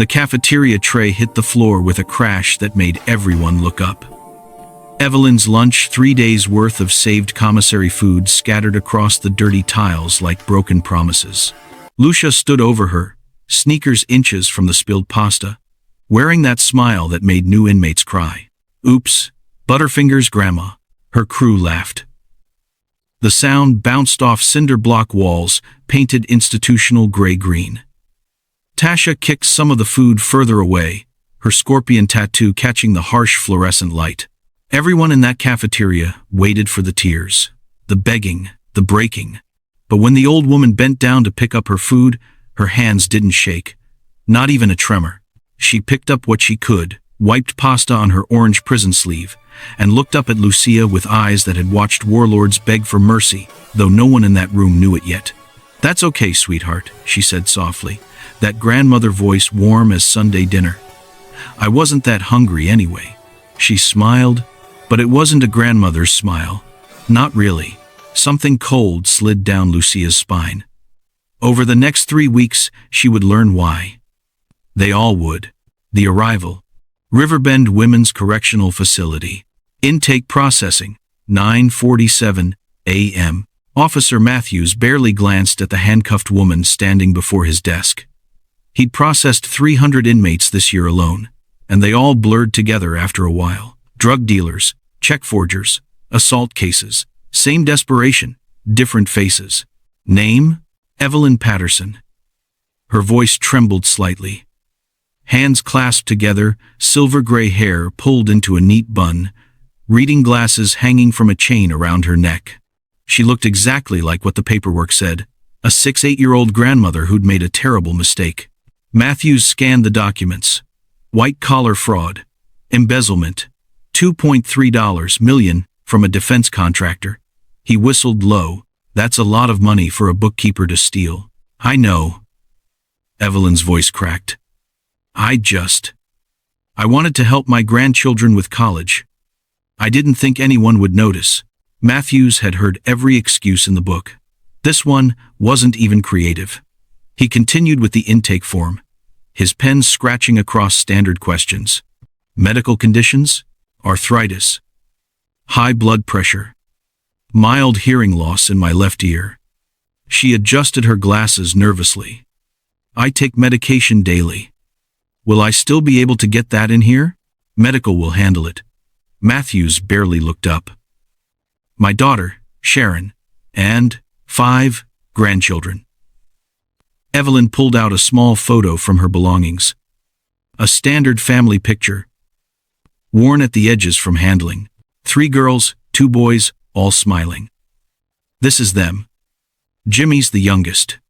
The cafeteria tray hit the floor with a crash that made everyone look up. Evelyn's lunch, 3 days' worth of saved commissary food, scattered across the dirty tiles like broken promises. Lucia stood over her, sneakers inches from the spilled pasta, wearing that smile that made new inmates cry. "Oops, Butterfingers, Grandma," her crew laughed. The sound bounced off cinder block walls, painted institutional gray-green. Tasha kicked some of the food further away, her scorpion tattoo catching the harsh fluorescent light. Everyone in that cafeteria waited for the tears, the begging, the breaking. But when the old woman bent down to pick up her food, her hands didn't shake, not even a tremor. She picked up what she could, wiped pasta on her orange prison sleeve, and looked up at Lucia with eyes that had watched warlords beg for mercy, though no one in that room knew it yet. "That's okay, sweetheart," she said softly, that grandmother voice warm as Sunday dinner. "I wasn't that hungry anyway." She smiled, but it wasn't a grandmother's smile. Not really. Something cold slid down Lucia's spine. Over the next 3 weeks, she would learn why. They all would. The arrival. Riverbend Women's Correctional Facility. Intake processing. 9:47 a.m. Officer Matthews barely glanced at the handcuffed woman standing before his desk. He'd processed 300 inmates this year alone, and they all blurred together after a while. Drug dealers, check forgers, assault cases, same desperation, different faces. Name? Evelyn Patterson. Her voice trembled slightly. Hands clasped together, silver gray hair pulled into a neat bun, reading glasses hanging from a chain around her neck. She looked exactly like what the paperwork said, a 6-8-year-old grandmother who'd made a terrible mistake. Matthews scanned the documents. White-collar fraud, embezzlement, $2.3 million from a defense contractor. He whistled low. "That's a lot of money for a bookkeeper to steal." "I know." Evelyn's voice cracked. I wanted to help my grandchildren with college. I didn't think anyone would notice." Matthews had heard every excuse in the book. This one wasn't even creative. He continued with the intake form, his pen scratching across standard questions. Medical conditions? Arthritis. High blood pressure. Mild hearing loss in my left ear. She adjusted her glasses nervously. "I take medication daily. Will I still be able to get that in here?" "Medical will handle it." Matthews barely looked up. "My daughter, Sharon, and 5 grandchildren." Evelyn pulled out a small photo from her belongings. A standard family picture, worn at the edges from handling. 3 girls, 2 boys, all smiling. "This is them. Jimmy's the youngest.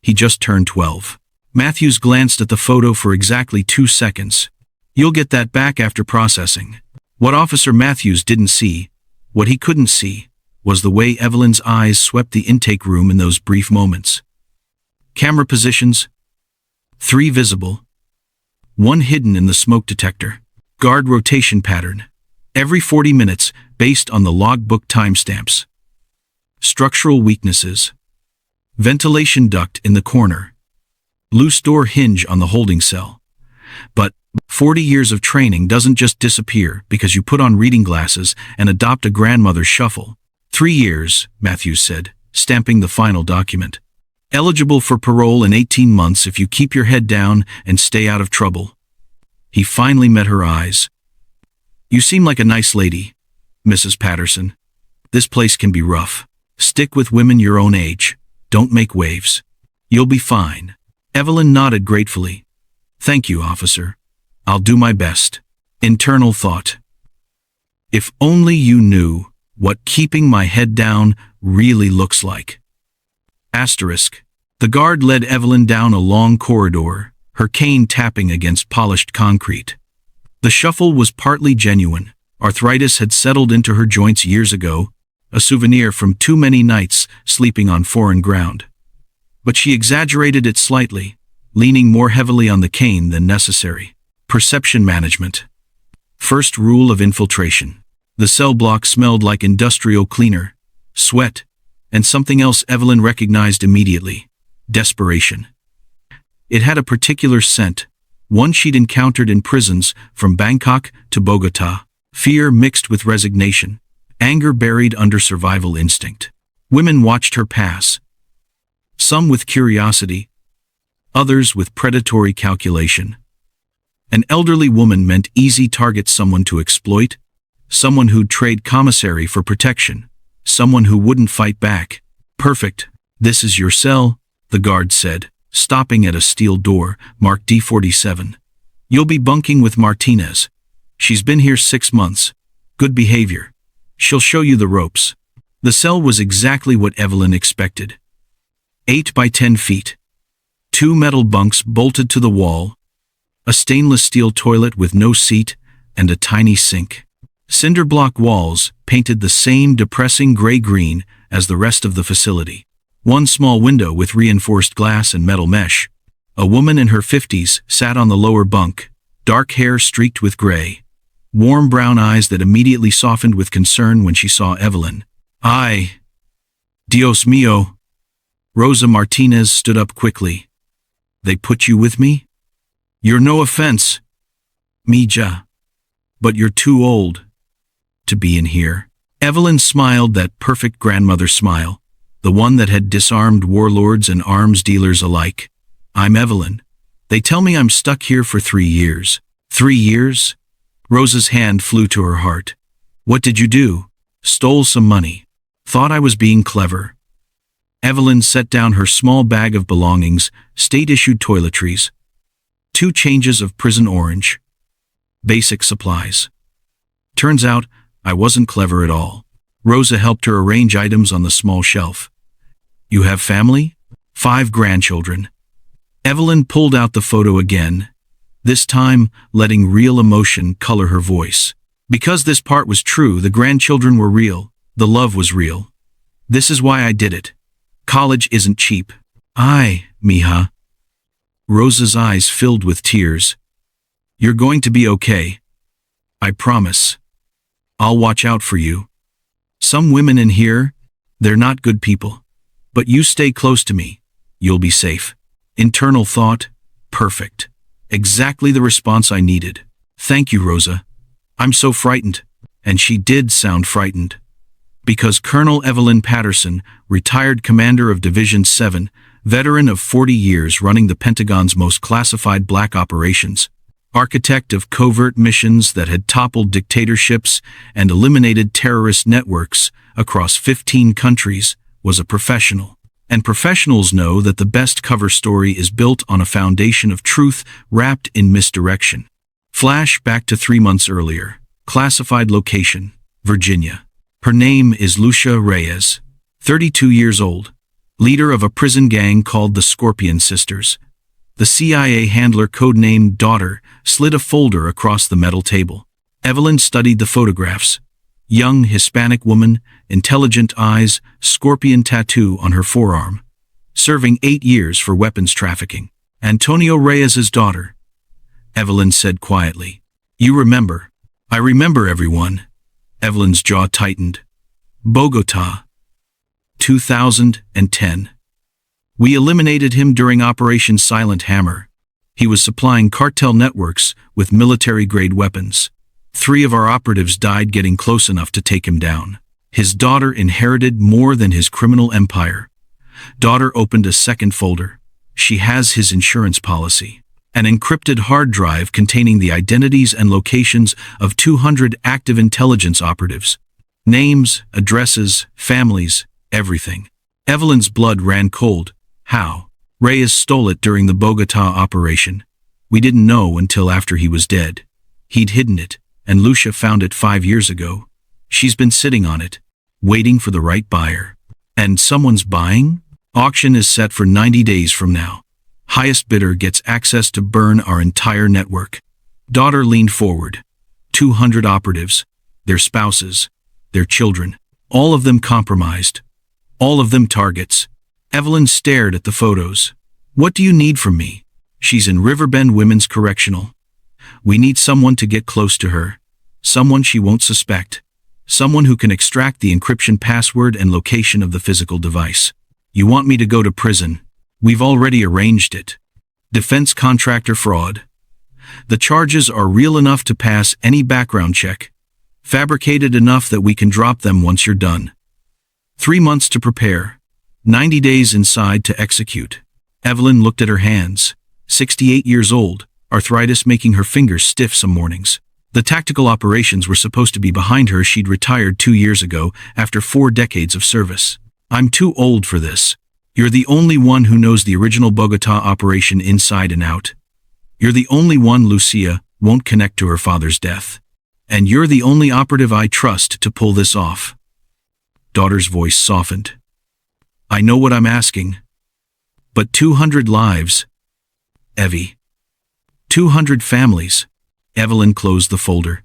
He just turned 12. Matthews glanced at the photo for exactly 2 seconds. "You'll get that back after processing." What Officer Matthews didn't see, what he couldn't see, was the way Evelyn's eyes swept the intake room in those brief moments. Camera positions. 3 visible. 1 hidden in the smoke detector. Guard rotation pattern. Every 40 minutes, based on the logbook timestamps. Structural weaknesses. Ventilation duct in the corner. Loose door hinge on the holding cell. But 40 years of training doesn't just disappear because you put on reading glasses and adopt a grandmother's shuffle. 3 years, Matthews said, stamping the final document. Eligible for parole in 18 months if you keep your head down and stay out of trouble. He finally met her eyes. "You seem like a nice lady, Mrs. Patterson. This place can be rough. Stick with women your own age. Don't make waves. You'll be fine." Evelyn nodded gratefully. "Thank you, officer. I'll do my best." Internal thought. If only you knew what keeping my head down really looks like. Asterisk. The guard led Evelyn down a long corridor, her cane tapping against polished concrete. The shuffle was partly genuine. Arthritis had settled into her joints years ago, a souvenir from too many nights sleeping on foreign ground. But she exaggerated it slightly, leaning more heavily on the cane than necessary. Perception management. First rule of infiltration. The cell block smelled like industrial cleaner, sweat, and something else Evelyn recognized immediately: desperation. It had a particular scent, One she'd encountered in prisons from Bangkok to Bogota. Fear mixed with resignation. Anger buried under survival instinct. Women watched her pass. Some with curiosity, others with predatory calculation. An elderly woman meant easy target, someone to exploit, someone who'd trade commissary for protection, someone who wouldn't fight back. Perfect. This is your cell, the guard said, stopping at a steel door marked D47. You'll be bunking with Martinez. She's been here 6 months. Good behavior. She'll show you the ropes. The cell was exactly what Evelyn expected. 8 by 10 feet. 2 metal bunks bolted to the wall, a stainless steel toilet with no seat, and a tiny sink. Cinder block walls painted the same depressing gray-green as the rest of the facility. One small window with reinforced glass and metal mesh. A woman in her 50s sat on the lower bunk, dark hair streaked with gray. Warm brown eyes that immediately softened with concern when she saw Evelyn. "Ay, Dios mío." Rosa Martinez stood up quickly. "They put you with me? You're no offense, Mija, but you're too old to be in here." Evelyn smiled, that perfect grandmother smile, the one that had disarmed warlords and arms dealers alike. "I'm Evelyn. They tell me I'm stuck here for 3 years. 3 years? Rosa's hand flew to her heart. "What did you do?" "Stole some money. Thought I was being clever." Evelyn set down her small bag of belongings, state-issued toiletries, 2 changes of prison orange, basic supplies. "Turns out, I wasn't clever at all." Rosa helped her arrange items on the small shelf. "You have family?" "5 grandchildren." Evelyn pulled out the photo again, this time letting real emotion color her voice. Because this part was true, the grandchildren were real, the love was real. "This is why I did it. College isn't cheap." "Ay, mija." Rosa's eyes filled with tears. "You're going to be okay. I promise. I'll watch out for you. Some women in here, they're not good people. But you stay close to me. You'll be safe." Internal thought, perfect. Exactly the response I needed. "Thank you, Rosa. I'm so frightened." And she did sound frightened. Because Colonel Evelyn Patterson, retired commander of Division 7, veteran of 40 years running the Pentagon's most classified black operations, architect of covert missions that had toppled dictatorships and eliminated terrorist networks across 15 countries, was a professional. And professionals know that the best cover story is built on a foundation of truth wrapped in misdirection. Flash back to 3 months earlier. Classified location, Virginia. Her name is Lucia Reyes, 32 years old, leader of a prison gang called the Scorpion Sisters. The CIA handler codenamed Daughter slid a folder across the metal table. Evelyn studied the photographs. Young Hispanic woman, intelligent eyes, scorpion tattoo on her forearm. Serving 8 years for weapons trafficking. Antonio Reyes's daughter. Evelyn said quietly. "You remember." "I remember everyone." Evelyn's jaw tightened. "Bogota. 2010. We eliminated him during Operation Silent Hammer. He was supplying cartel networks with military-grade weapons. 3 of our operatives died getting close enough to take him down. His daughter inherited more than his criminal empire." Daughter opened a second folder. She has his insurance policy. An encrypted hard drive containing the identities and locations of 200 active intelligence operatives. Names, addresses, families, everything. Evelyn's blood ran cold. How? Reyes stole it during the Bogota operation. We didn't know until after he was dead. He'd hidden it, and Lucia found it 5 years ago. She's been sitting on it, waiting for the right buyer. And someone's buying? Auction is set for 90 days from now. Highest bidder gets access to burn our entire network. Daughter leaned forward. 200 operatives, their spouses, their children, all of them compromised. All of them targets. Evelyn stared at the photos. "What do you need from me?" "She's in Riverbend Women's Correctional. We need someone to get close to her. Someone she won't suspect. Someone who can extract the encryption password and location of the physical device." "You want me to go to prison?" "We've already arranged it. Defense contractor fraud. The charges are real enough to pass any background check. Fabricated enough that we can drop them once you're done. 3 months to prepare. 90 days inside to execute. Evelyn looked at her hands. 68 years old, arthritis making her fingers stiff some mornings. The tactical operations were supposed to be behind her. She'd retired 2 years ago after 4 decades of service. I'm too old for this. You're the only one who knows the original Bogota operation inside and out. You're the only one Lucia won't connect to her father's death. And you're the only operative I trust to pull this off. Daughter's voice softened. I know what I'm asking. But 200 lives. Evie. 200 families. Evelyn closed the folder.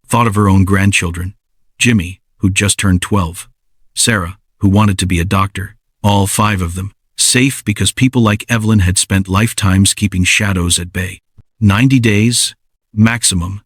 Thought of her own grandchildren. Jimmy, who'd just turned 12. Sarah, who wanted to be a doctor. All 5 of them. Safe because people like Evelyn had spent lifetimes keeping shadows at bay. 90 days, maximum.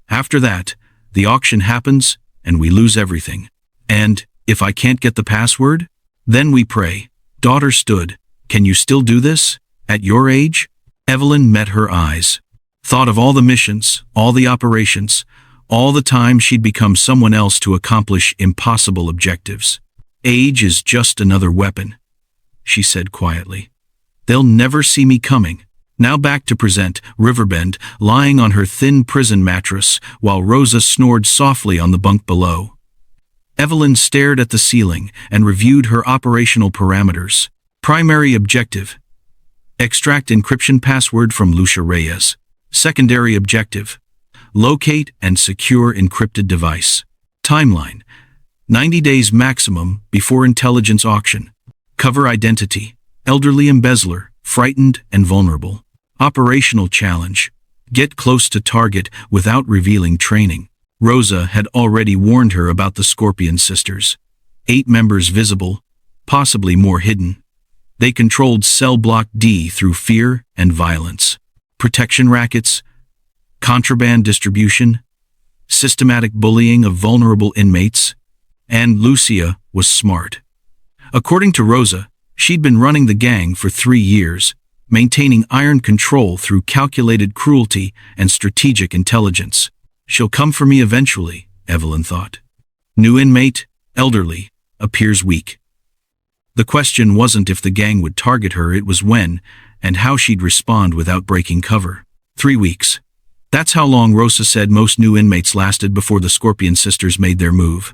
After that, the auction happens and we lose everything. And, if I can't get the password, then we pray. Daughter stood. Can you still do this? At your age? Evelyn met her eyes. Thought of all the missions, all the operations, all the time she'd become someone else to accomplish impossible objectives. Age is just another weapon, she said quietly. They'll never see me coming. Now back to present, Riverbend, lying on her thin prison mattress, while Rosa snored softly on the bunk below. Evelyn stared at the ceiling and reviewed her operational parameters. Primary objective: extract encryption password from Lucia Reyes. Secondary objective: locate and secure encrypted device. Timeline: 90 days maximum before intelligence auction. Cover identity: elderly embezzler, frightened and vulnerable. Operational challenge: get close to target without revealing training. Rosa had already warned her about the Scorpion sisters. 8 members visible, possibly more hidden. They controlled Cell Block D through fear and violence. Protection rackets, contraband distribution, systematic bullying of vulnerable inmates. And Lucia was smart. According to Rosa, she'd been running the gang for 3 years, maintaining iron control through calculated cruelty and strategic intelligence. She'll come for me eventually, Evelyn thought. New inmate, elderly, appears weak. The question wasn't if the gang would target her, it was when and how she'd respond without breaking cover. 3 weeks. That's how long Rosa said most new inmates lasted before the Scorpion sisters made their move.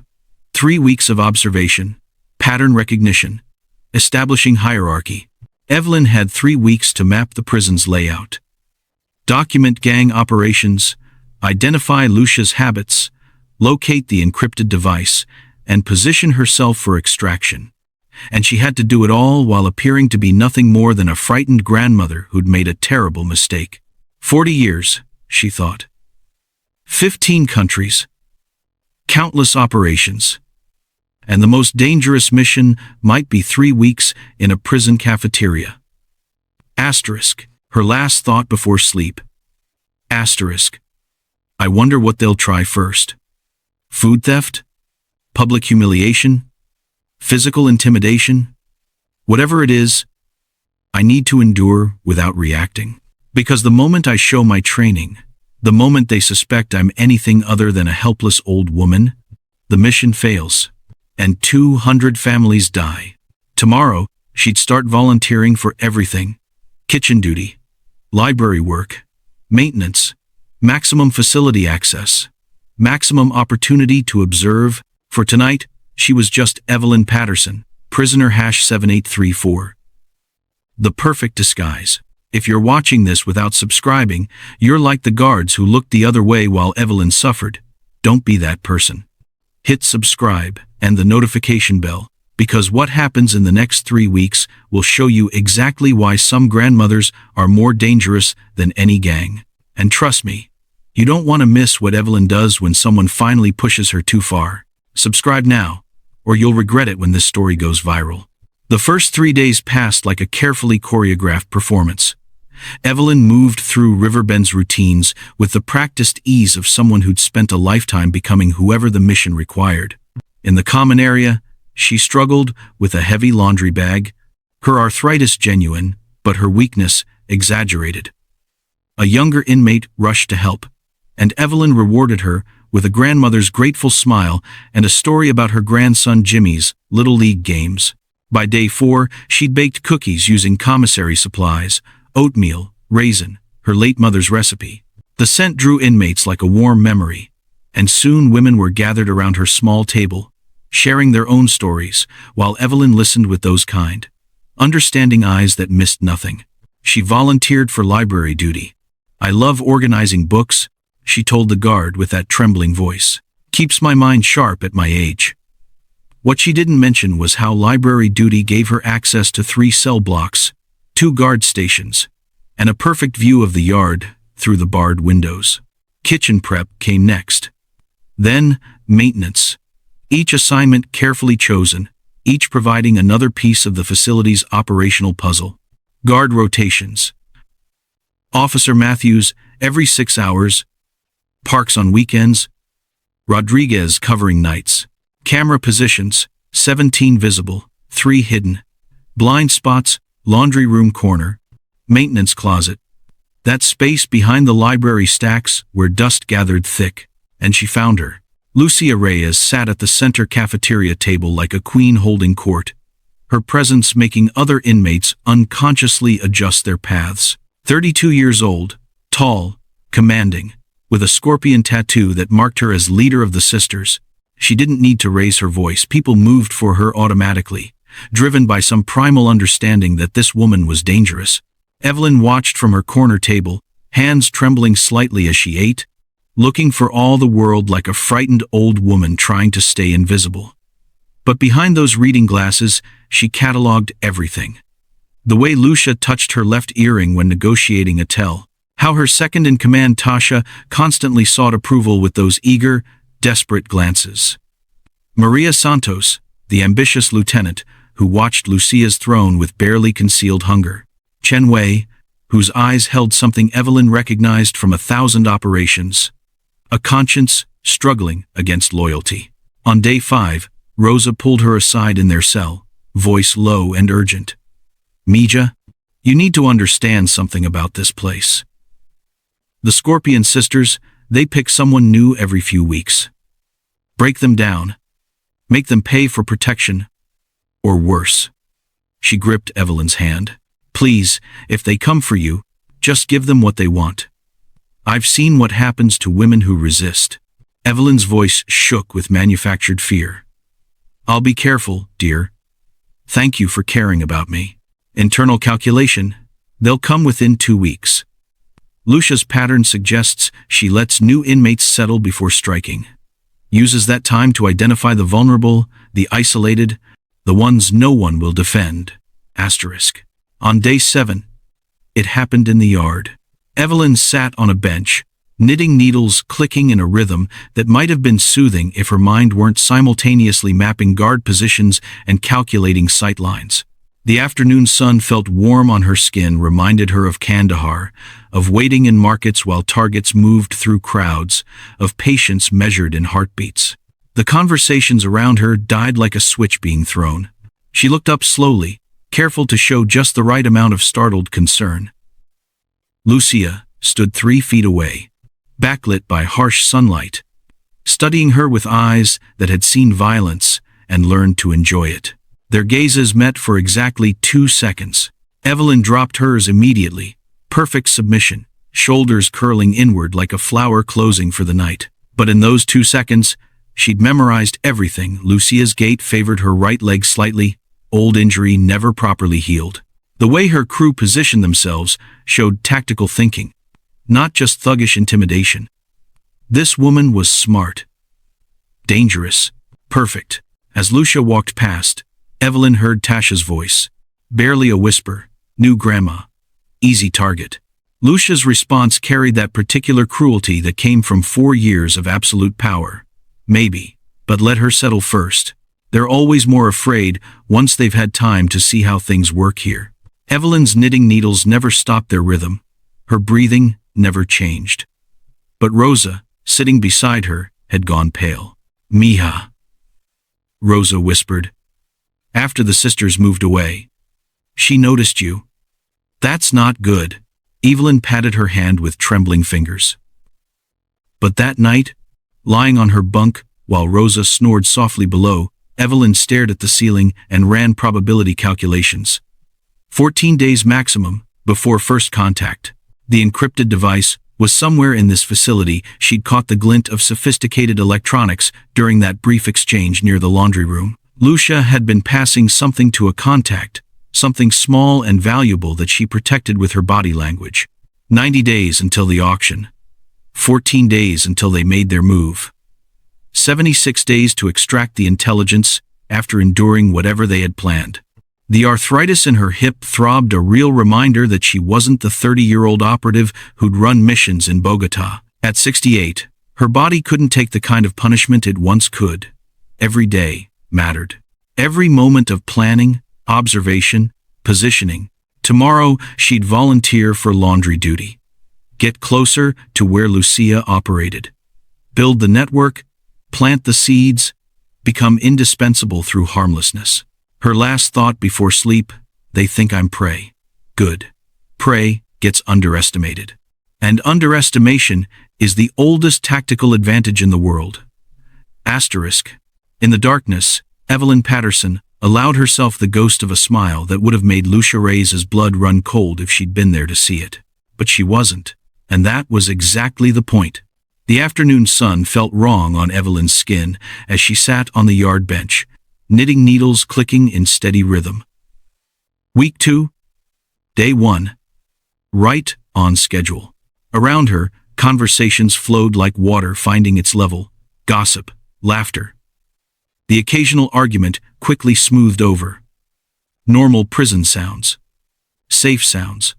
3 weeks of observation, pattern recognition, establishing hierarchy. Evelyn had 3 weeks to map the prison's layout. Document gang operations, identify Lucia's habits, locate the encrypted device, and position herself for extraction. And she had to do it all while appearing to be nothing more than a frightened grandmother who'd made a terrible mistake. 40 years, she thought. 15 countries. Countless operations. And the most dangerous mission might be 3 weeks in a prison cafeteria. Asterisk, her last thought before sleep. Asterisk. I wonder what they'll try first. Food theft? Public humiliation? Physical intimidation? Whatever it is, I need to endure without reacting. Because the moment I show my training, the moment they suspect I'm anything other than a helpless old woman, the mission fails, and 200 families die. Tomorrow, she'd start volunteering for everything. Kitchen duty, library work, maintenance, maximum facility access, maximum opportunity to observe. For tonight, she was just Evelyn Patterson, prisoner #7834. The perfect disguise. If you're watching this without subscribing, you're like the guards who looked the other way while Evelyn suffered. Don't be that person. Hit subscribe and the notification bell, because what happens in the next 3 weeks will show you exactly why some grandmothers are more dangerous than any gang. And trust me, you don't want to miss what Evelyn does when someone finally pushes her too far. Subscribe now, or you'll regret it when this story goes viral. The first 3 days passed like a carefully choreographed performance. Evelyn moved through Riverbend's routines with the practiced ease of someone who'd spent a lifetime becoming whoever the mission required. In the common area, she struggled with a heavy laundry bag, her arthritis genuine, but her weakness exaggerated. A younger inmate rushed to help, and Evelyn rewarded her with a grandmother's grateful smile and a story about her grandson Jimmy's Little League games. By day 4, she'd baked cookies using commissary supplies, oatmeal, raisin, her late mother's recipe. The scent drew inmates like a warm memory, and soon women were gathered around her small table, sharing their own stories, while Evelyn listened with those kind, understanding eyes that missed nothing. She volunteered for library duty. "I love organizing books," she told the guard with that trembling voice. "Keeps my mind sharp at my age." What she didn't mention was how library duty gave her access to 3 cell blocks, 2 guard stations, and a perfect view of the yard through the barred windows. Kitchen prep came next. Then, maintenance. Each assignment carefully chosen, each providing another piece of the facility's operational puzzle. Guard rotations. Officer Matthews every 6 hours. Parks on weekends. Rodriguez covering nights. Camera positions, 17 visible, 3 hidden. Blind spots, laundry room corner. Maintenance closet. That space behind the library stacks where dust gathered thick, and she found her. Lucia Reyes sat at the center cafeteria table like a queen holding court, her presence making other inmates unconsciously adjust their paths. 32 years old, tall, commanding, with a scorpion tattoo that marked her as leader of the sisters. She didn't need to raise her voice. People moved for her automatically, driven by some primal understanding that this woman was dangerous. Evelyn watched from her corner table, hands trembling slightly as she ate, looking for all the world like a frightened old woman trying to stay invisible. But behind those reading glasses, she cataloged everything. The way Lucia touched her left earring when negotiating a tell, how her second-in-command Tasha constantly sought approval with those eager, desperate glances. Maria Santos, the ambitious lieutenant, who watched Lucia's throne with barely concealed hunger. Chen Wei, whose eyes held something Evelyn recognized from 1,000 operations. A conscience struggling against loyalty. On day 5, Rosa pulled her aside in their cell, voice low and urgent. "Mija, you need to understand something about this place. The Scorpion sisters, they pick someone new every few weeks. Break them down. Make them pay for protection. Or worse." She gripped Evelyn's hand. "Please, if they come for you, just give them what they want. I've seen what happens to women who resist." Evelyn's voice shook with manufactured fear. "I'll be careful, dear. Thank you for caring about me. Internal calculation, they'll come within 2 weeks." Lucia's pattern suggests she lets new inmates settle before striking. Uses that time to identify the vulnerable, the isolated, the ones no one will defend. Asterisk. On day 7, it happened in the yard. Evelyn sat on a bench, knitting needles clicking in a rhythm that might have been soothing if her mind weren't simultaneously mapping guard positions and calculating sight lines. The afternoon sun felt warm on her skin, reminded her of Kandahar, of waiting in markets while targets moved through crowds, of patience measured in heartbeats. The conversations around her died like a switch being thrown. She looked up slowly, careful to show just the right amount of startled concern. Lucia stood 3 feet away, backlit by harsh sunlight, studying her with eyes that had seen violence and learned to enjoy it. Their gazes met for exactly 2 seconds. Evelyn dropped hers immediately, perfect submission, shoulders curling inward like a flower closing for the night. But in those 2 seconds, she'd memorized everything. Lucia's gait favored her right leg slightly, old injury never properly healed. The way her crew positioned themselves showed tactical thinking, not just thuggish intimidation. This woman was smart, dangerous, perfect. As Lucia walked past, Evelyn heard Tasha's voice, barely a whisper, "New grandma. Easy target." Lucia's response carried that particular cruelty that came from 4 years of absolute power. Maybe, but let her settle first. They're always more afraid once they've had time to see how things work here. Evelyn's knitting needles never stopped their rhythm. Her breathing never changed. But Rosa, sitting beside her, had gone pale. "Mija," Rosa whispered. After the sisters moved away. "She noticed you. That's not good. Evelyn patted her hand with trembling fingers. But that night, lying on her bunk while Rosa snored softly below, Evelyn stared at the ceiling and ran probability calculations. 14 days maximum before first contact. The encrypted device was somewhere in this facility. She'd caught the glint of sophisticated electronics during that brief exchange near the laundry room. Lucia had been passing something to a contact, something small and valuable that she protected with her body language. 90 days until the auction. 14 days until they made their move. 76 days to extract the intelligence after enduring whatever they had planned. The arthritis in her hip throbbed, a real reminder that she wasn't the 30-year-old operative who'd run missions in Bogota. At 68, her body couldn't take the kind of punishment it once could. Every day mattered. Every moment of planning, observation, positioning. Tomorrow, she'd volunteer for laundry duty. Get closer to where Lucia operated. Build the network, plant the seeds, become indispensable through harmlessness. Her last thought before sleep: they think I'm prey. Good. Prey gets underestimated. And underestimation is the oldest tactical advantage in the world. Asterisk. In the darkness, Evelyn Patterson allowed herself the ghost of a smile that would have made Lucia Reyes's blood run cold if she'd been there to see it. But she wasn't, and that was exactly the point. The afternoon sun felt wrong on Evelyn's skin as she sat on the yard bench, knitting needles clicking in steady rhythm. Week 2. Day 1. Right on schedule. Around her, conversations flowed like water finding its level. Gossip, laughter. The occasional argument quickly smoothed over. Normal prison sounds. Safe sounds.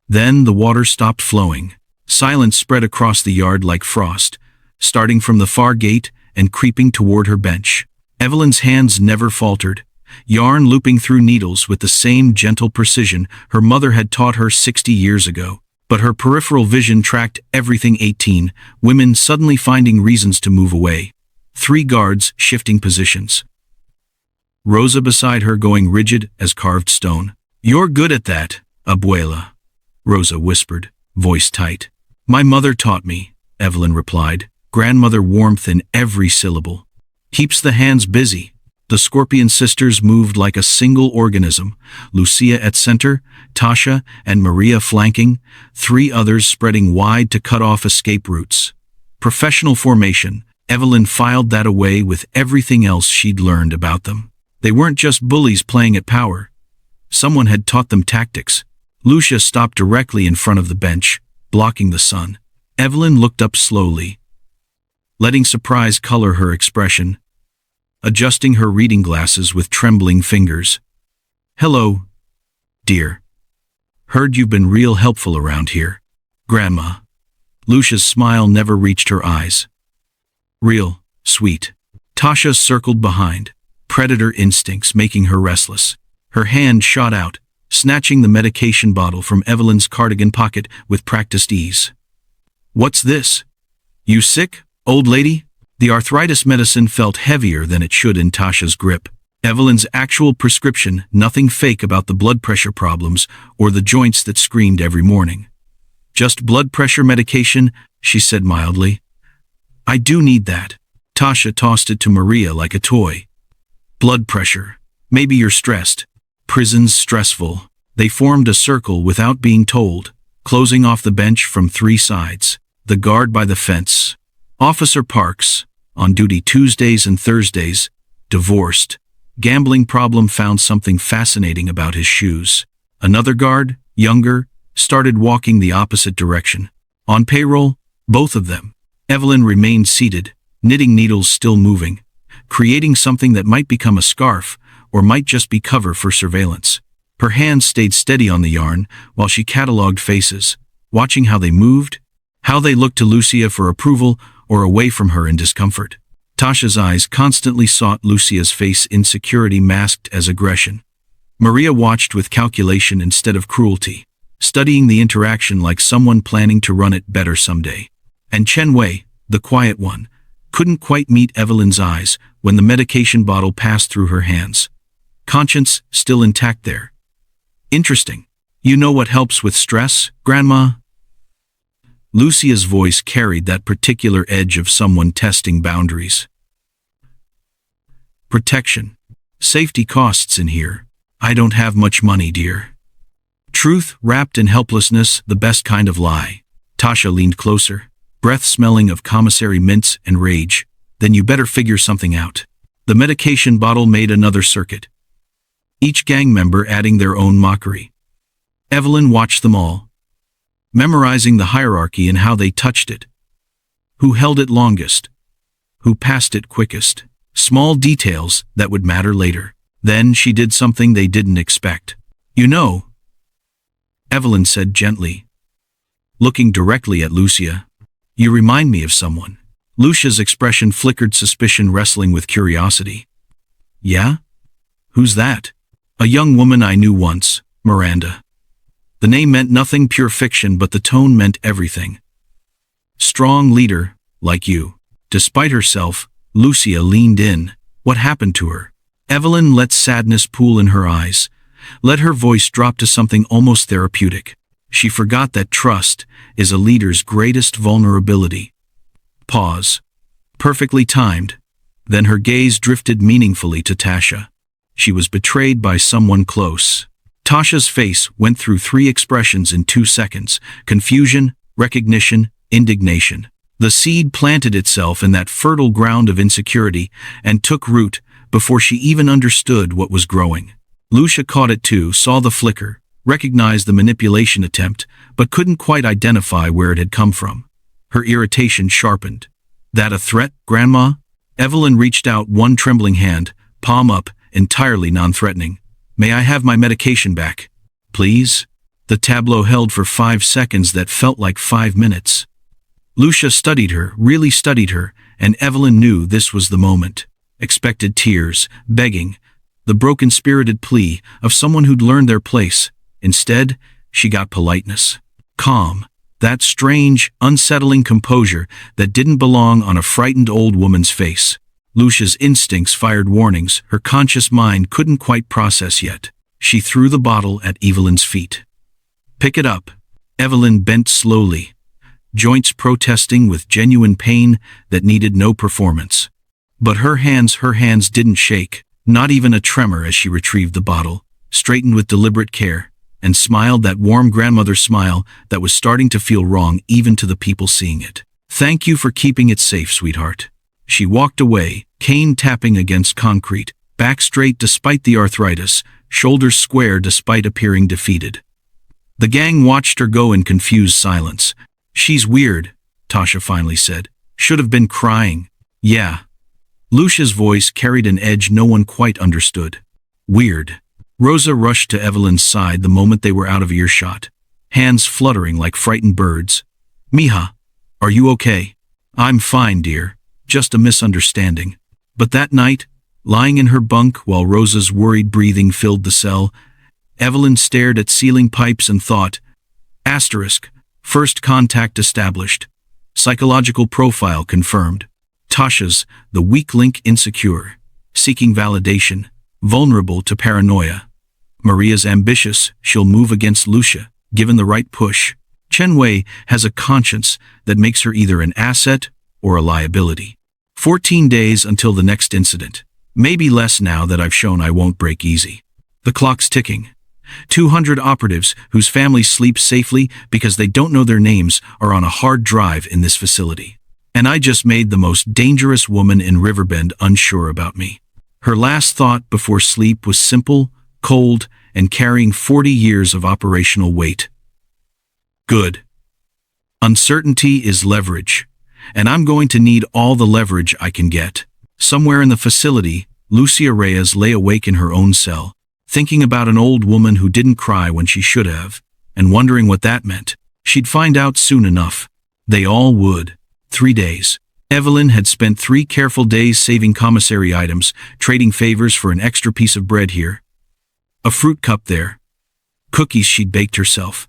Then the water stopped flowing. Silence spread across the yard like frost, starting from the far gate and creeping toward her bench. Evelyn's hands never faltered, yarn looping through needles with the same gentle precision her mother had taught her 60 years ago. But her peripheral vision tracked everything. 18 women suddenly finding reasons to move away. 3 guards shifting positions. Rosa beside her going rigid as carved stone. "You're good at that, abuela," Rosa whispered, voice tight. "My mother taught me," Evelyn replied, grandmother warmth in every syllable. "Keeps the hands busy." The Scorpion sisters moved like a single organism, Lucia at center, Tasha and Maria flanking, 3 others spreading wide to cut off escape routes. Professional formation. Evelyn filed that away with everything else she'd learned about them. They weren't just bullies playing at power. Someone had taught them tactics. Lucia stopped directly in front of the bench, blocking the sun. Evelyn looked up slowly, letting surprise color her expression, adjusting her reading glasses with trembling fingers. "Hello, dear. Heard you've been real helpful around here, Grandma." Lucia's smile never reached her eyes. "Real sweet." Tasha circled behind, predator instincts making her restless. Her hand shot out, snatching the medication bottle from Evelyn's cardigan pocket with practiced ease. "What's this? You sick, old lady?" The arthritis medicine felt heavier than it should in Tasha's grip. Evelyn's actual prescription, nothing fake about the blood pressure problems or the joints that screamed every morning. "Just blood pressure medication," she said mildly. "I do need that." Tasha tossed it to Maria like a toy. "Blood pressure. Maybe you're stressed." "Prison's stressful." They formed a circle without being told, closing off the bench from 3 sides. The guard by the fence. Officer Parks, on duty Tuesdays and Thursdays, divorced. Gambling problem, found something fascinating about his shoes. Another guard, younger, started walking the opposite direction. On payroll, both of them. Evelyn remained seated, knitting needles still moving, creating something that might become a scarf or might just be cover for surveillance. Her hands stayed steady on the yarn while she catalogued faces, watching how they moved, how they looked to Lucia for approval or away from her in discomfort. Tasha's eyes constantly sought Lucia's face, insecurity masked as aggression. Maria watched with calculation instead of cruelty, studying the interaction like someone planning to run it better someday. And Chen Wei, the quiet one, couldn't quite meet Evelyn's eyes when the medication bottle passed through her hands. Conscience still intact there. "Interesting. You know what helps with stress, Grandma? Lucia's voice carried that particular edge of someone testing boundaries. Protection. Safety costs in here. I don't have much money, dear. Truth wrapped in helplessness, the best kind of lie. Tasha leaned closer, breath smelling of commissary mints and rage. Then you better figure something out. The medication bottle made another circuit, each gang member adding their own mockery. Evelyn watched them all, memorizing the hierarchy and how they touched it. Who held it longest? Who passed it quickest? Small details that would matter later. Then she did something they didn't expect. You know, Evelyn said gently, looking directly at Lucia, you remind me of someone. Lucia's expression flickered, suspicion wrestling with curiosity. Yeah? Who's that? A young woman I knew once, Miranda. The name meant nothing, pure fiction, but the tone meant everything. Strong leader, like you. Despite herself, Lucia leaned in. What happened to her? Evelyn let sadness pool in her eyes, let her voice drop to something almost therapeutic. She forgot that trust is a leader's greatest vulnerability. Pause. Perfectly timed. Then her gaze drifted meaningfully to Tasha. She was betrayed by someone close. Tasha's face went through 3 expressions in 2 seconds: confusion, recognition, indignation. The seed planted itself in that fertile ground of insecurity and took root before she even understood what was growing. Lucia caught it too, saw the flicker, recognized the manipulation attempt, but couldn't quite identify where it had come from. Her irritation sharpened. That a threat, Grandma? Evelyn reached out one trembling hand, palm up, entirely non-threatening. May I have my medication back, please? The tableau held for 5 seconds that felt like 5 minutes. Lucia studied her, really studied her, and Evelyn knew this was the moment. Expected tears, begging, the broken-spirited plea of someone who'd learned their place. Instead, she got politeness. Calm. That strange, unsettling composure that didn't belong on a frightened old woman's face. Lucia's instincts fired warnings her conscious mind couldn't quite process yet. She threw the bottle at Evelyn's feet. Pick it up. Evelyn bent slowly, joints protesting with genuine pain that needed no performance. But her hands didn't shake, not even a tremor as she retrieved the bottle, straightened with deliberate care, and smiled that warm grandmother smile that was starting to feel wrong even to the people seeing it. Thank you for keeping it safe, sweetheart. She walked away, cane tapping against concrete, back straight despite the arthritis, shoulders square despite appearing defeated. The gang watched her go in confused silence. She's weird, Tasha finally said. Should have been crying. Yeah. Lucia's voice carried an edge no one quite understood. Weird. Rosa rushed to Evelyn's side the moment they were out of earshot, hands fluttering like frightened birds. Mija, are you okay? I'm fine, dear. Just a misunderstanding. But that night, lying in her bunk while Rosa's worried breathing filled the cell, Evelyn stared at ceiling pipes and thought, asterisk, first contact established. Psychological profile confirmed. Tasha's, the weak link, insecure, seeking validation, vulnerable to paranoia. Maria's ambitious, she'll move against Lucia, given the right push. Chen Wei has a conscience that makes her either an asset or a liability. 14 days until the next incident. Maybe less now that I've shown I won't break easy. The clock's ticking. 200 operatives whose families sleep safely because they don't know their names are on a hard drive in this facility. And I just made the most dangerous woman in Riverbend unsure about me. Her last thought before sleep was simple, cold, and carrying 40 years of operational weight. Good. Uncertainty is leverage, and I'm going to need all the leverage I can get. Somewhere in the facility, Lucia Reyes lay awake in her own cell, thinking about an old woman who didn't cry when she should have, and wondering what that meant. She'd find out soon enough. They all would. 3 days. Evelyn had spent 3 careful days saving commissary items, trading favors for an extra piece of bread here, a fruit cup there, cookies she'd baked herself,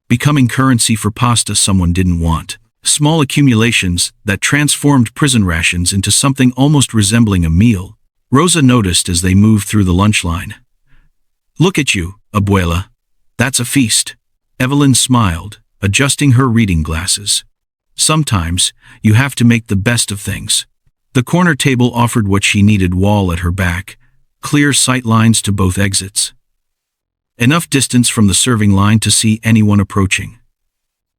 becoming currency for pasta someone didn't want. Small accumulations that transformed prison rations into something almost resembling a meal. Rosa noticed as they moved through the lunch line. Look at you, abuela. That's a feast. Evelyn smiled, adjusting her reading glasses. Sometimes, you have to make the best of things. The corner table offered what she needed, wall at her back, clear sight lines to both exits. Enough distance from the serving line to see anyone approaching.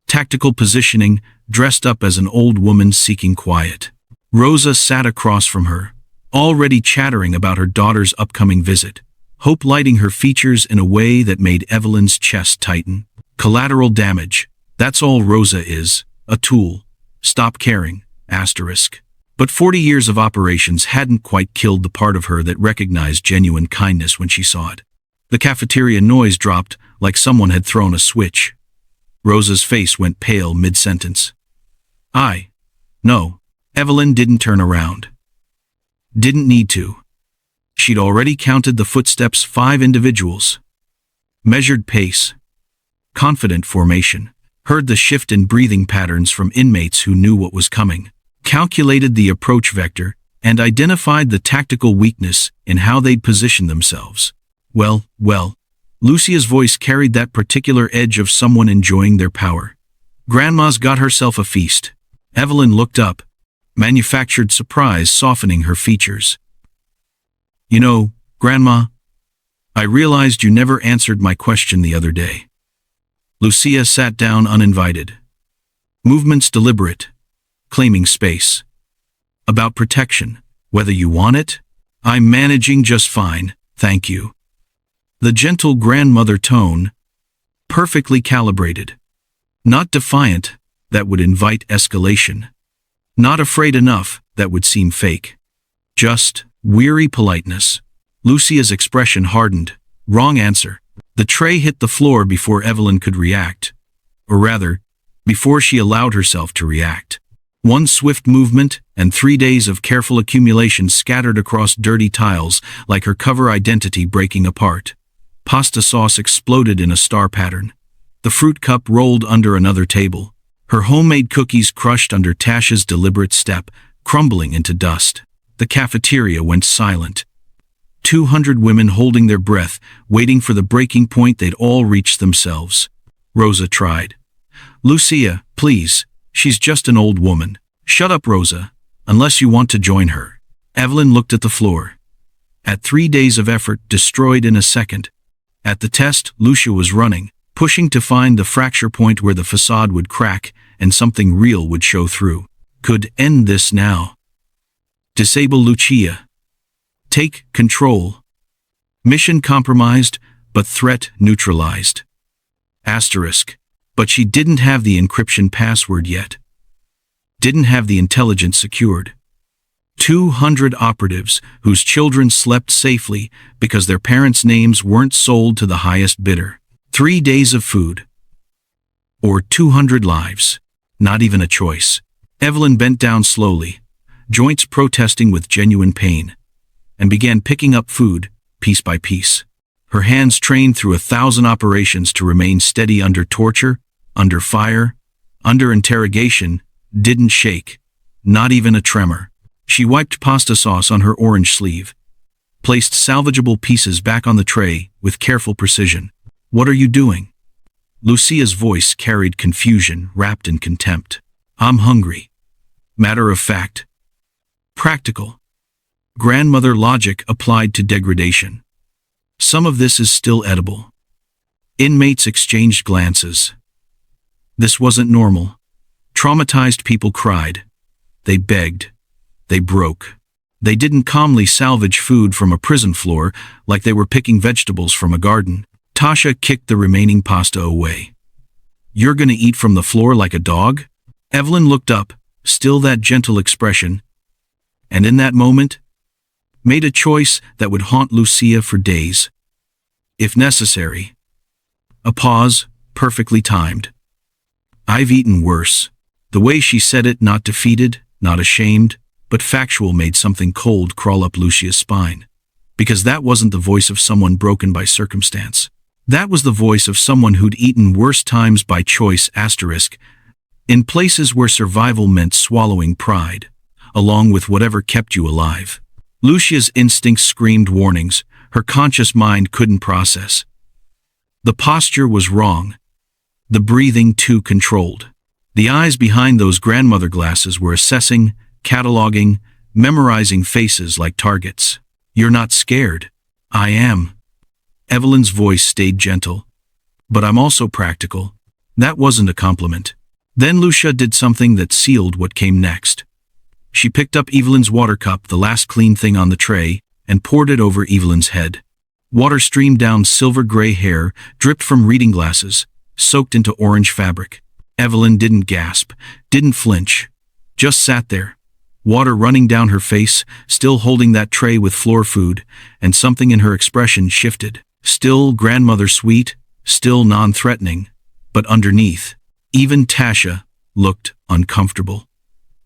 Tactical positioning, dressed up as an old woman seeking quiet. Rosa sat across from her, already chattering about her daughter's upcoming visit, hope lighting her features in a way that made Evelyn's chest tighten. Collateral damage. That's all Rosa is, a tool. Stop caring, asterisk. But 40 years of operations hadn't quite killed the part of her that recognized genuine kindness when she saw it. The cafeteria noise dropped like someone had thrown a switch. Rosa's face went pale mid-sentence. No. Evelyn didn't turn around. Didn't need to. She'd already counted the footsteps, 5 individuals. Measured pace. Confident formation. Heard the shift in breathing patterns from inmates who knew what was coming. Calculated the approach vector, and identified the tactical weakness in how they'd position themselves. Well, Lucia's voice carried that particular edge of someone enjoying their power. Grandma's got herself a feast. Evelyn looked up, manufactured surprise softening her features. You know, Grandma, I realized you never answered my question the other day. Lucia sat down uninvited. Movements deliberate, claiming space. About protection, whether you want it? I'm managing just fine, thank you. The gentle grandmother tone, perfectly calibrated. Not defiant, that would invite escalation. Not afraid enough, that would seem fake. Just weary politeness. Lucia's expression hardened. Wrong answer. The tray hit the floor before Evelyn could react. Or rather, before she allowed herself to react. One swift movement, and 3 days of careful accumulation scattered across dirty tiles like her cover identity breaking apart. Pasta sauce exploded in a star pattern. The fruit cup rolled under another table. Her homemade cookies crushed under Tasha's deliberate step, crumbling into dust. The cafeteria went silent. 200 women holding their breath, waiting for the breaking point they'd all reached themselves. Rosa tried. Lucia, please, she's just an old woman. Shut up, Rosa, unless you want to join her. Evelyn looked at the floor. At 3 days of effort, destroyed in a second. At the test, Lucia was running, pushing to find the fracture point where the facade would crack and something real would show through. Could end this now. Disable Lucia. Take control. Mission compromised, but threat neutralized. Asterisk. But she didn't have the encryption password yet. Didn't have the intelligence secured. 200 operatives whose children slept safely because their parents' names weren't sold to the highest bidder. 3 days of food. Or 200 lives. Not even a choice. Evelyn bent down slowly, joints protesting with genuine pain, and began picking up food, piece by piece. Her hands trained through 1,000 operations to remain steady under torture, under fire, under interrogation, didn't shake, not even a tremor. She wiped pasta sauce on her orange sleeve, placed salvageable pieces back on the tray with careful precision. What are you doing? Lucia's voice carried confusion wrapped in contempt. I'm hungry. Matter of fact. Practical. Grandmother logic applied to degradation. Some of this is still edible. Inmates exchanged glances. This wasn't normal. Traumatized people cried. They begged. They broke. They didn't calmly salvage food from a prison floor like they were picking vegetables from a garden. Tasha kicked the remaining pasta away. You're gonna eat from the floor like a dog? Evelyn looked up, still that gentle expression, and in that moment, made a choice that would haunt Lucia for days. If necessary. A pause, perfectly timed. I've eaten worse. The way she said it, not defeated, not ashamed, but factual, made something cold crawl up Lucia's spine. Because that wasn't the voice of someone broken by circumstance. That was the voice of someone who'd eaten worse times by choice, asterisk, in places where survival meant swallowing pride, along with whatever kept you alive. Lucia's instincts screamed warnings her conscious mind couldn't process. The posture was wrong. The breathing too controlled. The eyes behind those grandmother glasses were assessing, cataloging, memorizing faces like targets. "You're not scared." "I am." Evelyn's voice stayed gentle. "But I'm also practical." That wasn't a compliment. Then Lucia did something that sealed what came next. She picked up Evelyn's water cup, the last clean thing on the tray, and poured it over Evelyn's head. Water streamed down silver-gray hair, dripped from reading glasses, soaked into orange fabric. Evelyn didn't gasp, didn't flinch, just sat there, water running down her face, still holding that tray with floor food, and something in her expression shifted. Still grandmother sweet, still non-threatening, but underneath, even Tasha looked uncomfortable.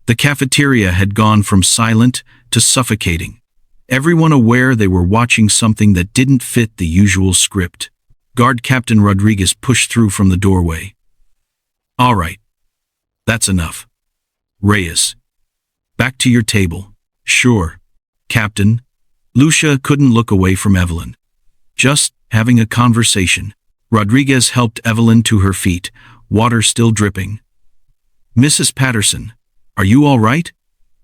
The cafeteria had gone from silent to suffocating. Everyone aware they were watching something that didn't fit the usual script. Guard Captain Rodriguez pushed through from the doorway. "All right. That's enough. Reyes. Back to your table." "Sure, Captain." Lucia couldn't look away from Evelyn. "Just having a conversation." Rodriguez helped Evelyn to her feet, water still dripping. "Mrs. Patterson, are you all right?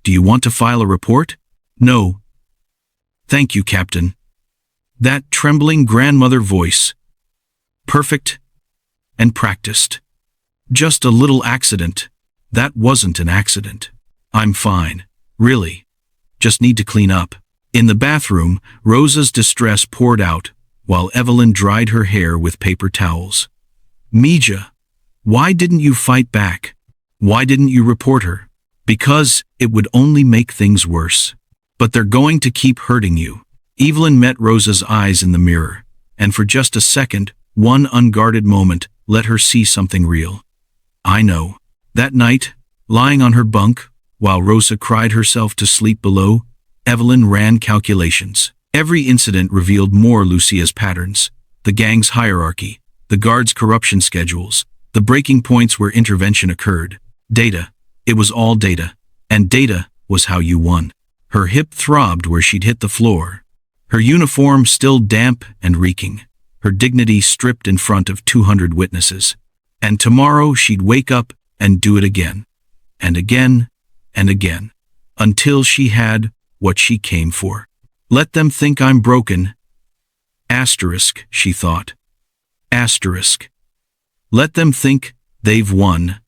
Do you want to file a report?" "No. Thank you, Captain." That trembling grandmother voice. Perfect and practiced. "Just a little accident." That wasn't an accident. "I'm fine. Really. Just need to clean up." In the bathroom, Rosa's distress poured out, while Evelyn dried her hair with paper towels. "Mija, why didn't you fight back? Why didn't you report her?" "Because it would only make things worse. But they're going to keep hurting you." Evelyn met Rosa's eyes in the mirror, and for just a second, one unguarded moment, let her see something real. "I know." That night, lying on her bunk, while Rosa cried herself to sleep below, Evelyn ran calculations. Every incident revealed more Lucia's patterns, the gang's hierarchy, the guards' corruption schedules, the breaking points where intervention occurred. Data. It was all data. And data was how you won. Her hip throbbed where she'd hit the floor. Her uniform still damp and reeking. Her dignity stripped in front of 200 witnesses. And tomorrow she'd wake up and do it again. And again. And again. Until she had what she came for. "Let them think I'm broken." Asterisk, she thought. Asterisk. "Let them think they've won."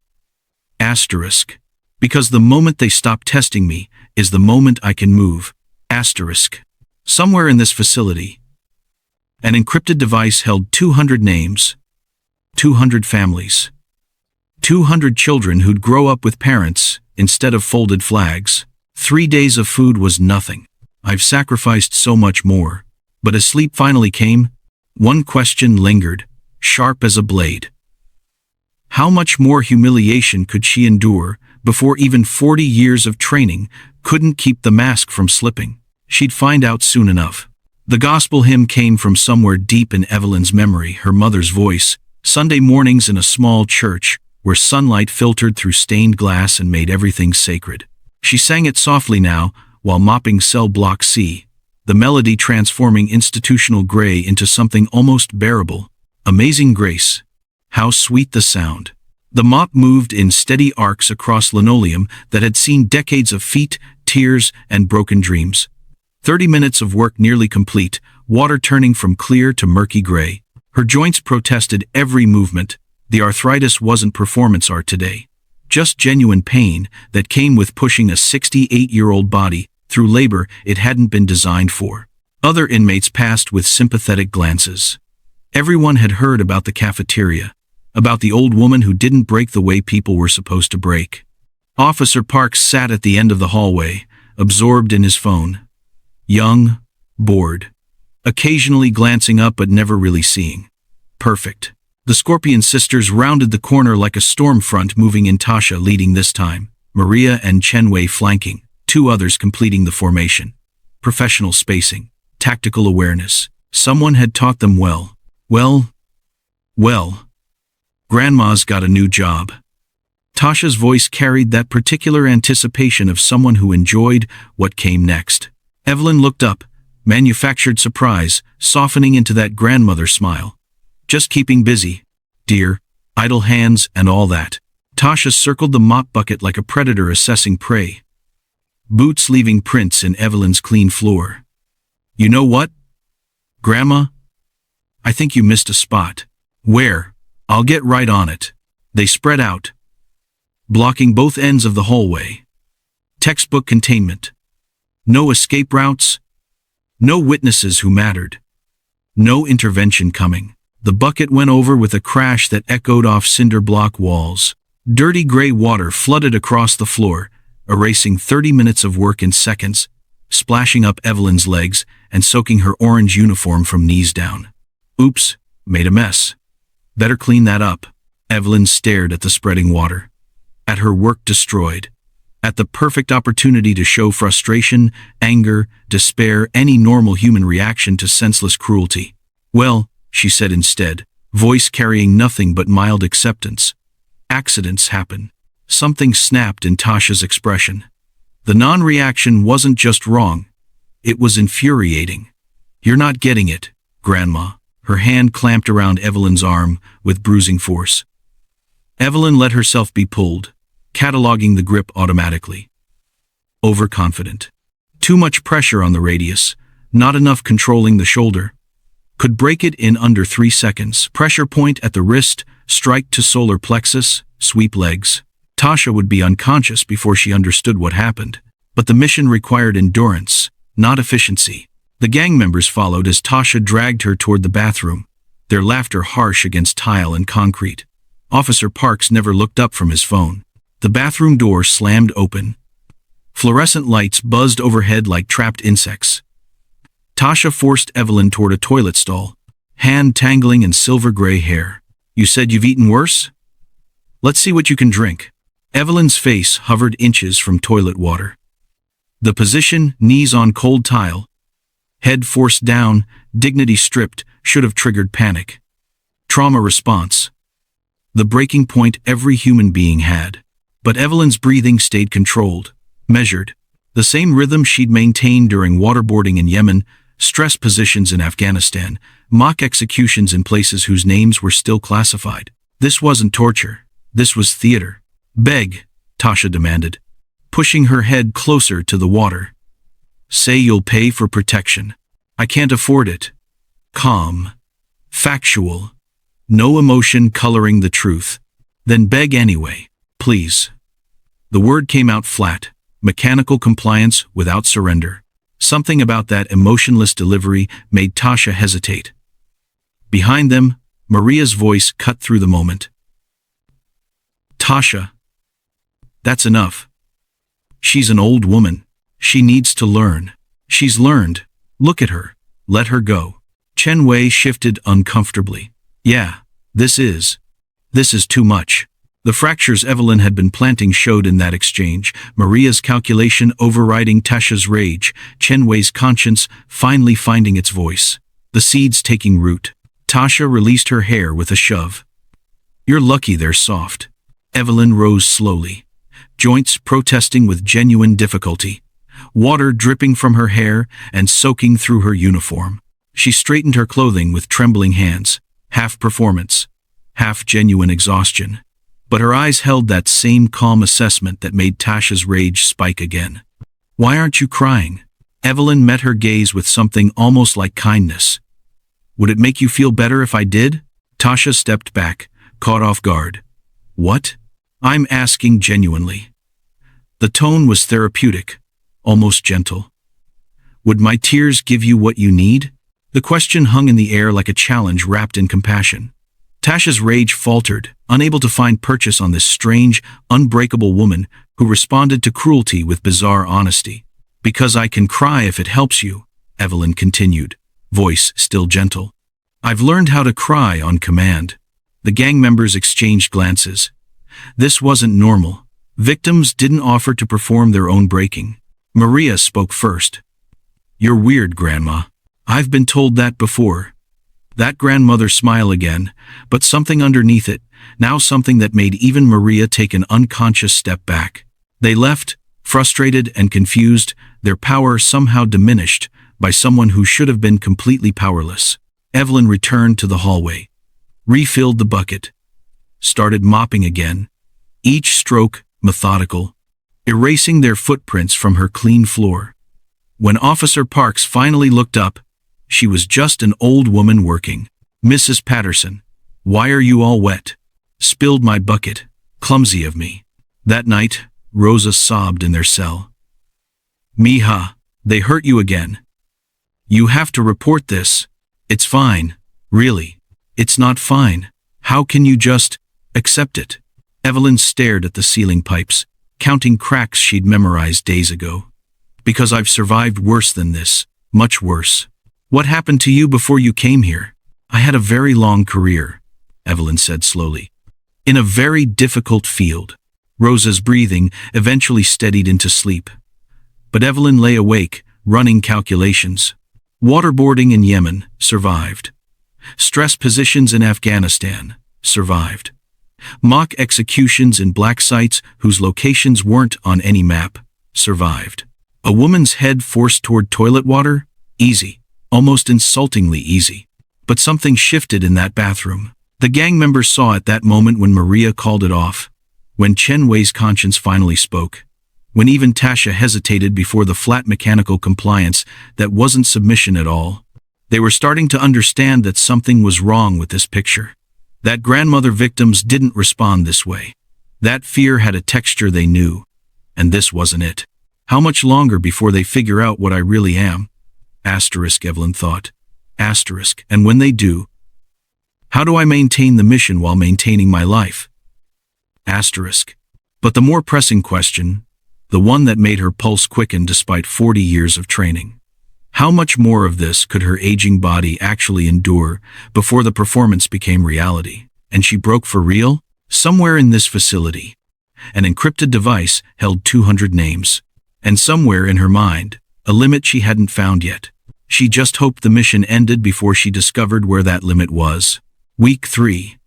Asterisk. "Because the moment they stop testing me is the moment I can move." Asterisk. Somewhere in this facility, an encrypted device held 200 names, 200 families, 200 children who'd grow up with parents instead of folded flags. 3 days of food was nothing. I've sacrificed so much more. But as sleep finally came, one question lingered, sharp as a blade. How much more humiliation could she endure before even 40 years of training couldn't keep the mask from slipping? She'd find out soon enough. The gospel hymn came from somewhere deep in Evelyn's memory, her mother's voice, Sunday mornings in a small church where sunlight filtered through stained glass and made everything sacred. She sang it softly now while mopping cell block C, the melody transforming institutional gray into something almost bearable. Amazing grace. How sweet the sound. The mop moved in steady arcs across linoleum that had seen decades of feet, tears, and broken dreams. 30 minutes of work nearly complete, water turning from clear to murky gray. Her joints protested every movement. The arthritis wasn't performance art today. Just genuine pain that came with pushing a 68-year-old body through labor it hadn't been designed for. Other inmates passed with sympathetic glances. Everyone had heard about the cafeteria, about the old woman who didn't break the way people were supposed to break. Officer Parks sat at the end of the hallway, absorbed in his phone. Young, bored, occasionally glancing up but never really seeing. Perfect. The Scorpion sisters rounded the corner like a storm front, moving in, Tasha leading this time, Maria and Chenwei flanking, 2 others completing the formation. Professional spacing, tactical awareness. Someone had taught them well. Well, Grandma's got a new job. Tasha's voice carried that particular anticipation of someone who enjoyed what came next. Evelyn looked up, manufactured surprise, softening into that grandmother smile. Just keeping busy, dear. Idle hands and all that. Tasha circled the mop bucket like a predator assessing prey. Boots leaving prints in Evelyn's clean floor. You know what, Grandma? I think you missed a spot. Where? I'll get right on it. They spread out, blocking both ends of the hallway. Textbook containment. No escape routes. No witnesses who mattered. No intervention coming. The bucket went over with a crash that echoed off cinder block walls. Dirty gray water flooded across the floor, erasing 30 minutes of work in seconds, splashing up Evelyn's legs and soaking her orange uniform from knees down. Oops, made a mess. Better clean that up. Evelyn stared at the spreading water, at her work destroyed, at the perfect opportunity to show frustration, anger, despair, any normal human reaction to senseless cruelty. Well, she said instead, voice carrying nothing but mild acceptance. Accidents happen. Something snapped in Tasha's expression. The non-reaction wasn't just wrong. It was infuriating. You're not getting it, Grandma. Her hand clamped around Evelyn's arm with bruising force. Evelyn let herself be pulled, cataloging the grip automatically. Overconfident. Too much pressure on the radius, not enough controlling the shoulder. Could break it in under 3 seconds. Pressure point at the wrist, strike to solar plexus, sweep legs. Tasha would be unconscious before she understood what happened. But the mission required endurance, not efficiency. The gang members followed as Tasha dragged her toward the bathroom, their laughter harsh against tile and concrete. Officer Parks never looked up from his phone. The bathroom door slammed open. Fluorescent lights buzzed overhead like trapped insects. Tasha forced Evelyn toward a toilet stall, hand tangling in silver-gray hair. You said you've eaten worse? Let's see what you can drink. Evelyn's face hovered inches from toilet water. The position, knees on cold tile, head forced down, dignity stripped, should have triggered panic. Trauma response. The breaking point every human being had. But Evelyn's breathing stayed controlled, measured. The same rhythm she'd maintained during waterboarding in Yemen, stress positions in Afghanistan, mock executions in places whose names were still classified. This wasn't torture. This was theater. Beg, Tasha demanded, pushing her head closer to the water. Say you'll pay for protection. I can't afford it. Calm. Factual. No emotion coloring the truth. Then beg anyway, please. The word came out flat, mechanical compliance without surrender. Something about that emotionless delivery made Tasha hesitate. Behind them, Maria's voice cut through the moment. Tasha. That's enough. She's an old woman. She needs to learn. She's learned. Look at her. Let her go. Chen Wei shifted uncomfortably. Yeah, this is too much. The fractures Evelyn had been planting showed in that exchange, Maria's calculation overriding Tasha's rage, Chen Wei's conscience finally finding its voice. The seeds taking root. Tasha released her hair with a shove. You're lucky they're soft. Evelyn rose slowly, joints protesting with genuine difficulty, water dripping from her hair and soaking through her uniform. She straightened her clothing with trembling hands, half performance, half genuine exhaustion. But her eyes held that same calm assessment that made Tasha's rage spike again. Why aren't you crying? Evelyn met her gaze with something almost like kindness. Would it make you feel better if I did? Tasha stepped back, caught off guard. What? I'm asking genuinely. The tone was therapeutic, almost gentle. Would my tears give you what you need? The question hung in the air like a challenge wrapped in compassion. Tasha's rage faltered, unable to find purchase on this strange, unbreakable woman who responded to cruelty with bizarre honesty. Because I can cry if it helps you, Evelyn continued, voice still gentle. I've learned how to cry on command. The gang members exchanged glances. This wasn't normal. Victims didn't offer to perform their own breaking. Maria spoke first. You're weird, Grandma. I've been told that before. That grandmother smile again, but something underneath it, now something that made even Maria take an unconscious step back. They left, frustrated and confused, their power somehow diminished by someone who should have been completely powerless. Evelyn returned to the hallway, refilled the bucket, started mopping again, each stroke methodical, erasing their footprints from her clean floor. When Officer Parks finally looked up, she was just an old woman working. "Mrs. Patterson, why are you all wet?" "Spilled my bucket. Clumsy of me." That night, Rosa sobbed in their cell. "Mija, they hurt you again. You have to report this." "It's fine. Really. It's not fine. How can you just accept it?" Evelyn stared at the ceiling pipes, counting cracks she'd memorized days ago. "Because I've survived worse than this. Much worse." "What happened to you before you came here?" "I had a very long career," Evelyn said slowly. "In a very difficult field." Rosa's breathing eventually steadied into sleep. But Evelyn lay awake, running calculations. Waterboarding in Yemen, survived. Stress positions in Afghanistan, survived. Mock executions in black sites whose locations weren't on any map, survived. A woman's head forced toward toilet water? Easy. Almost insultingly easy. But something shifted in that bathroom. The gang members saw at that moment when Maria called it off. When Chen Wei's conscience finally spoke. When even Tasha hesitated before the flat mechanical compliance that wasn't submission at all. They were starting to understand that something was wrong with this picture. That grandmother victims didn't respond this way. That fear had a texture they knew. And this wasn't it. How much longer before they figure out what I really am? Asterisk, Evelyn thought. Asterisk. And when they do, how do I maintain the mission while maintaining my life? Asterisk. But the more pressing question, the one that made her pulse quicken despite 40 years of training. How much more of this could her aging body actually endure before the performance became reality? And she broke for real? Somewhere in this facility, an encrypted device held 200 names. And somewhere in her mind, a limit she hadn't found yet. She just hoped the mission ended before she discovered where that limit was. Week 3.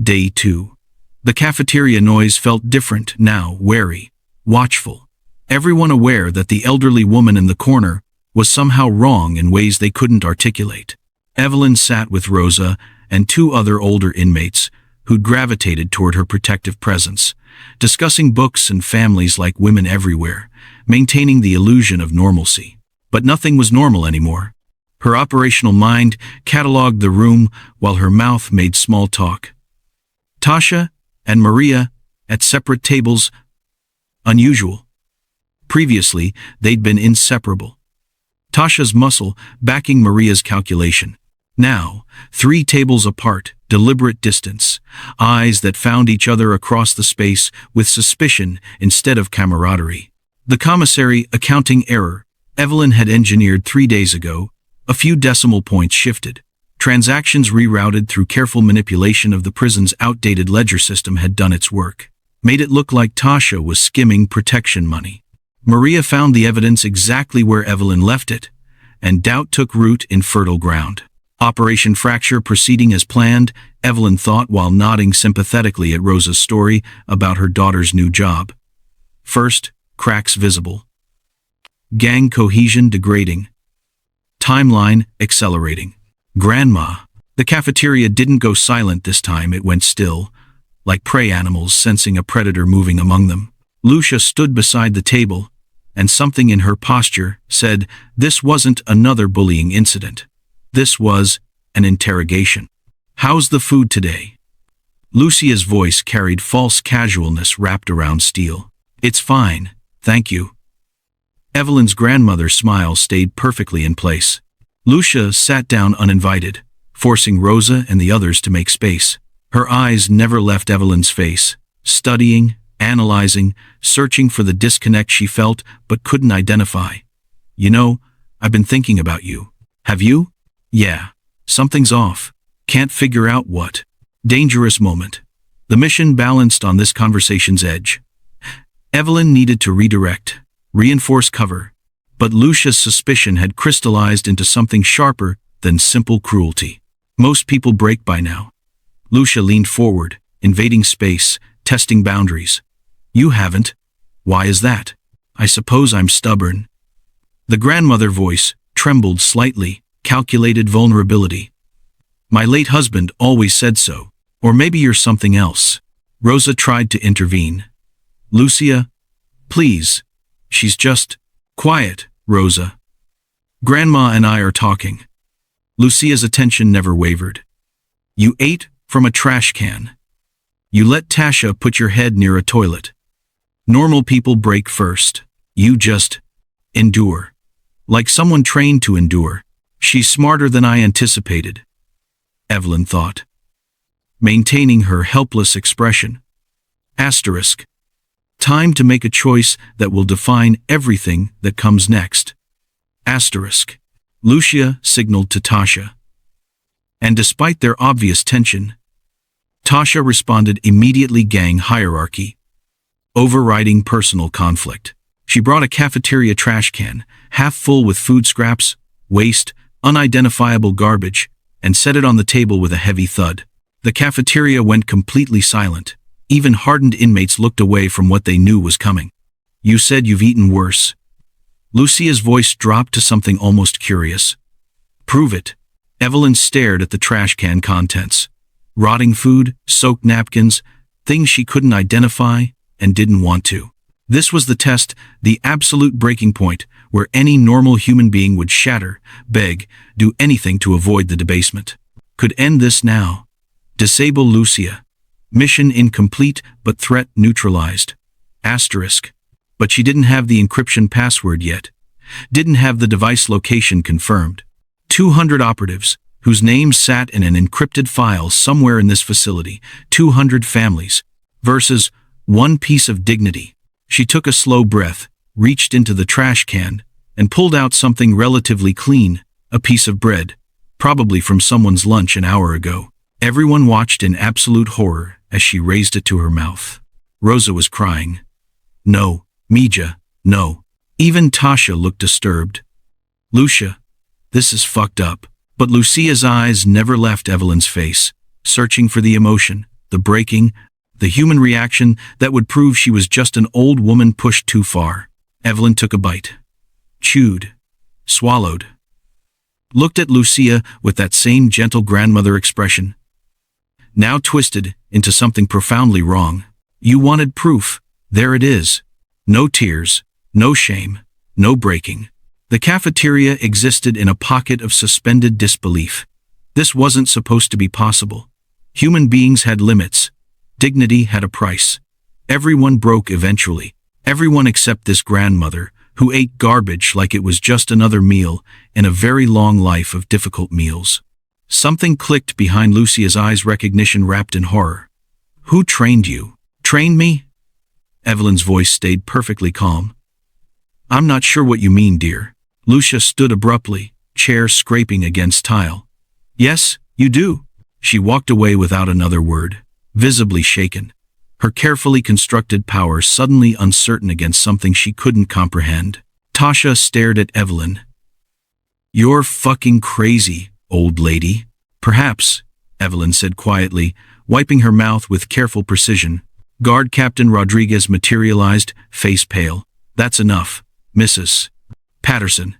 Day 2. The cafeteria noise felt different now, wary, watchful. Everyone aware that the elderly woman in the corner was somehow wrong in ways they couldn't articulate. Evelyn sat with Rosa and 2 other older inmates who'd gravitated toward her protective presence, discussing books and families like women everywhere, maintaining the illusion of normalcy. But nothing was normal anymore. Her operational mind cataloged the room while her mouth made small talk. Tasha and Maria at separate tables. Unusual. Previously, they'd been inseparable. Tasha's muscle backing Maria's calculation. Now, 3 tables apart, deliberate distance, eyes that found each other across the space with suspicion instead of camaraderie. The commissary accounting error Evelyn had engineered 3 days ago, a few decimal points shifted. Transactions rerouted through careful manipulation of the prison's outdated ledger system had done its work. Made it look like Tasha was skimming protection money. Maria found the evidence exactly where Evelyn left it, and doubt took root in fertile ground. Operation Fracture proceeding as planned, Evelyn thought while nodding sympathetically at Rosa's story about her daughter's new job. First, cracks visible. Gang cohesion degrading. Timeline accelerating. Grandma. The cafeteria didn't go silent this time, it went still, like prey animals sensing a predator moving among them. Lucia stood beside the table, and something in her posture said this wasn't another bullying incident. This was an interrogation. "How's the food today?" Lucia's voice carried false casualness wrapped around steel. "It's fine, thank you." Evelyn's grandmother's smile stayed perfectly in place. Lucia sat down uninvited, forcing Rosa and the others to make space. Her eyes never left Evelyn's face, studying, analyzing, searching for the disconnect she felt but couldn't identify. "You know, I've been thinking about you." "Have you?" "Yeah. Something's off. Can't figure out what." Dangerous moment. The mission balanced on this conversation's edge. Evelyn needed to redirect, reinforce cover, but Lucia's suspicion had crystallized into something sharper than simple cruelty. Most people break by now. Lucia leaned forward, invading space, testing boundaries. "You haven't. Why is that?" "I suppose I'm stubborn." The grandmother voice trembled slightly, calculated vulnerability. My late husband always said so. Or maybe you're something else. Rosa tried to intervene. Lucia, please. She's just... Quiet, Rosa. Grandma and I are talking. Lucia's attention never wavered. You ate from a trash can. You let Tasha put your head near a toilet. Normal people break first. You just... endure. Like someone trained to endure. She's smarter than I anticipated, Evelyn thought, maintaining her helpless expression. Asterisk. Time to make a choice that will define everything that comes next. Asterisk. Lucia signaled to Tasha. And despite their obvious tension, Tasha responded immediately. Gang hierarchy. Overriding personal conflict. She brought a cafeteria trash can, half full with food scraps, waste, unidentifiable garbage, and set it on the table with a heavy thud. The cafeteria went completely silent. Even hardened inmates looked away from what they knew was coming. You said you've eaten worse. Lucia's voice dropped to something almost curious. Prove it. Evelyn stared at the trash can contents. Rotting food, soaked napkins, things she couldn't identify and didn't want to. This was the test, the absolute breaking point, where any normal human being would shatter, beg, do anything to avoid the debasement. Could end this now. Disable Lucia. Mission incomplete, but threat neutralized. Asterisk. But she didn't have the encryption password yet. Didn't have the device location confirmed. 200 operatives, whose names sat in an encrypted file somewhere in this facility. 200 families. Versus one piece of dignity. She took a slow breath, reached into the trash can, and pulled out something relatively clean, a piece of bread, probably from someone's lunch an hour ago. Everyone watched in absolute horror as she raised it to her mouth. Rosa was crying. No, Mija, no. Even Tasha looked disturbed. Lucia, this is fucked up. But Lucia's eyes never left Evelyn's face, searching for the emotion, the breaking, the human reaction that would prove she was just an old woman pushed too far. Evelyn took a bite. Chewed. Swallowed. Looked at Lucia with that same gentle grandmother expression. Now twisted into something profoundly wrong. You wanted proof. There it is. No tears, no shame, no breaking. The cafeteria existed in a pocket of suspended disbelief. This wasn't supposed to be possible. Human beings had limits. Dignity had a price. Everyone broke eventually. Everyone except this grandmother, who ate garbage like it was just another meal in a very long life of difficult meals. Something clicked behind Lucia's eyes, recognition wrapped in horror. Who trained you? Trained me? Evelyn's voice stayed perfectly calm. I'm not sure what you mean, dear. Lucia stood abruptly, chair scraping against tile. Yes, you do. She walked away without another word, visibly shaken. Her carefully constructed power suddenly uncertain against something she couldn't comprehend. Tasha stared at Evelyn. You're fucking crazy, old lady. Perhaps, Evelyn said quietly, wiping her mouth with careful precision. Guard Captain Rodriguez materialized, face pale. That's enough, Mrs. Patterson.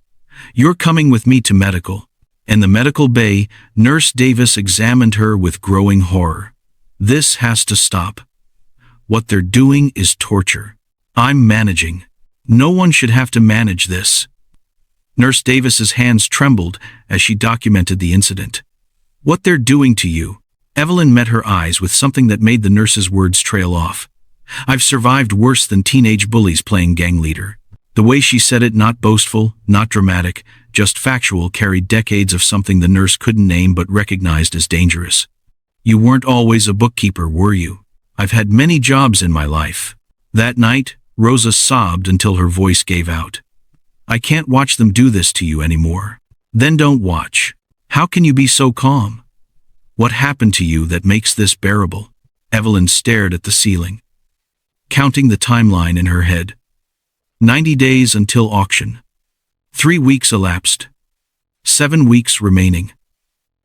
You're coming with me to medical. In the medical bay, Nurse Davis examined her with growing horror. This has to stop. What they're doing is torture. I'm managing. No one should have to manage this. Nurse Davis's hands trembled as she documented the incident. What they're doing to you. Evelyn met her eyes with something that made the nurse's words trail off. I've survived worse than teenage bullies playing gang leader. The way she said it, not boastful, not dramatic, just factual, carried decades of something the nurse couldn't name but recognized as dangerous. You weren't always a bookkeeper, were you? I've had many jobs in my life. That night, Rosa sobbed until her voice gave out. I can't watch them do this to you anymore. Then don't watch. How can you be so calm? What happened to you that makes this bearable? Evelyn stared at the ceiling, counting the timeline in her head. 90 days until auction. 3 weeks elapsed. 7 weeks remaining.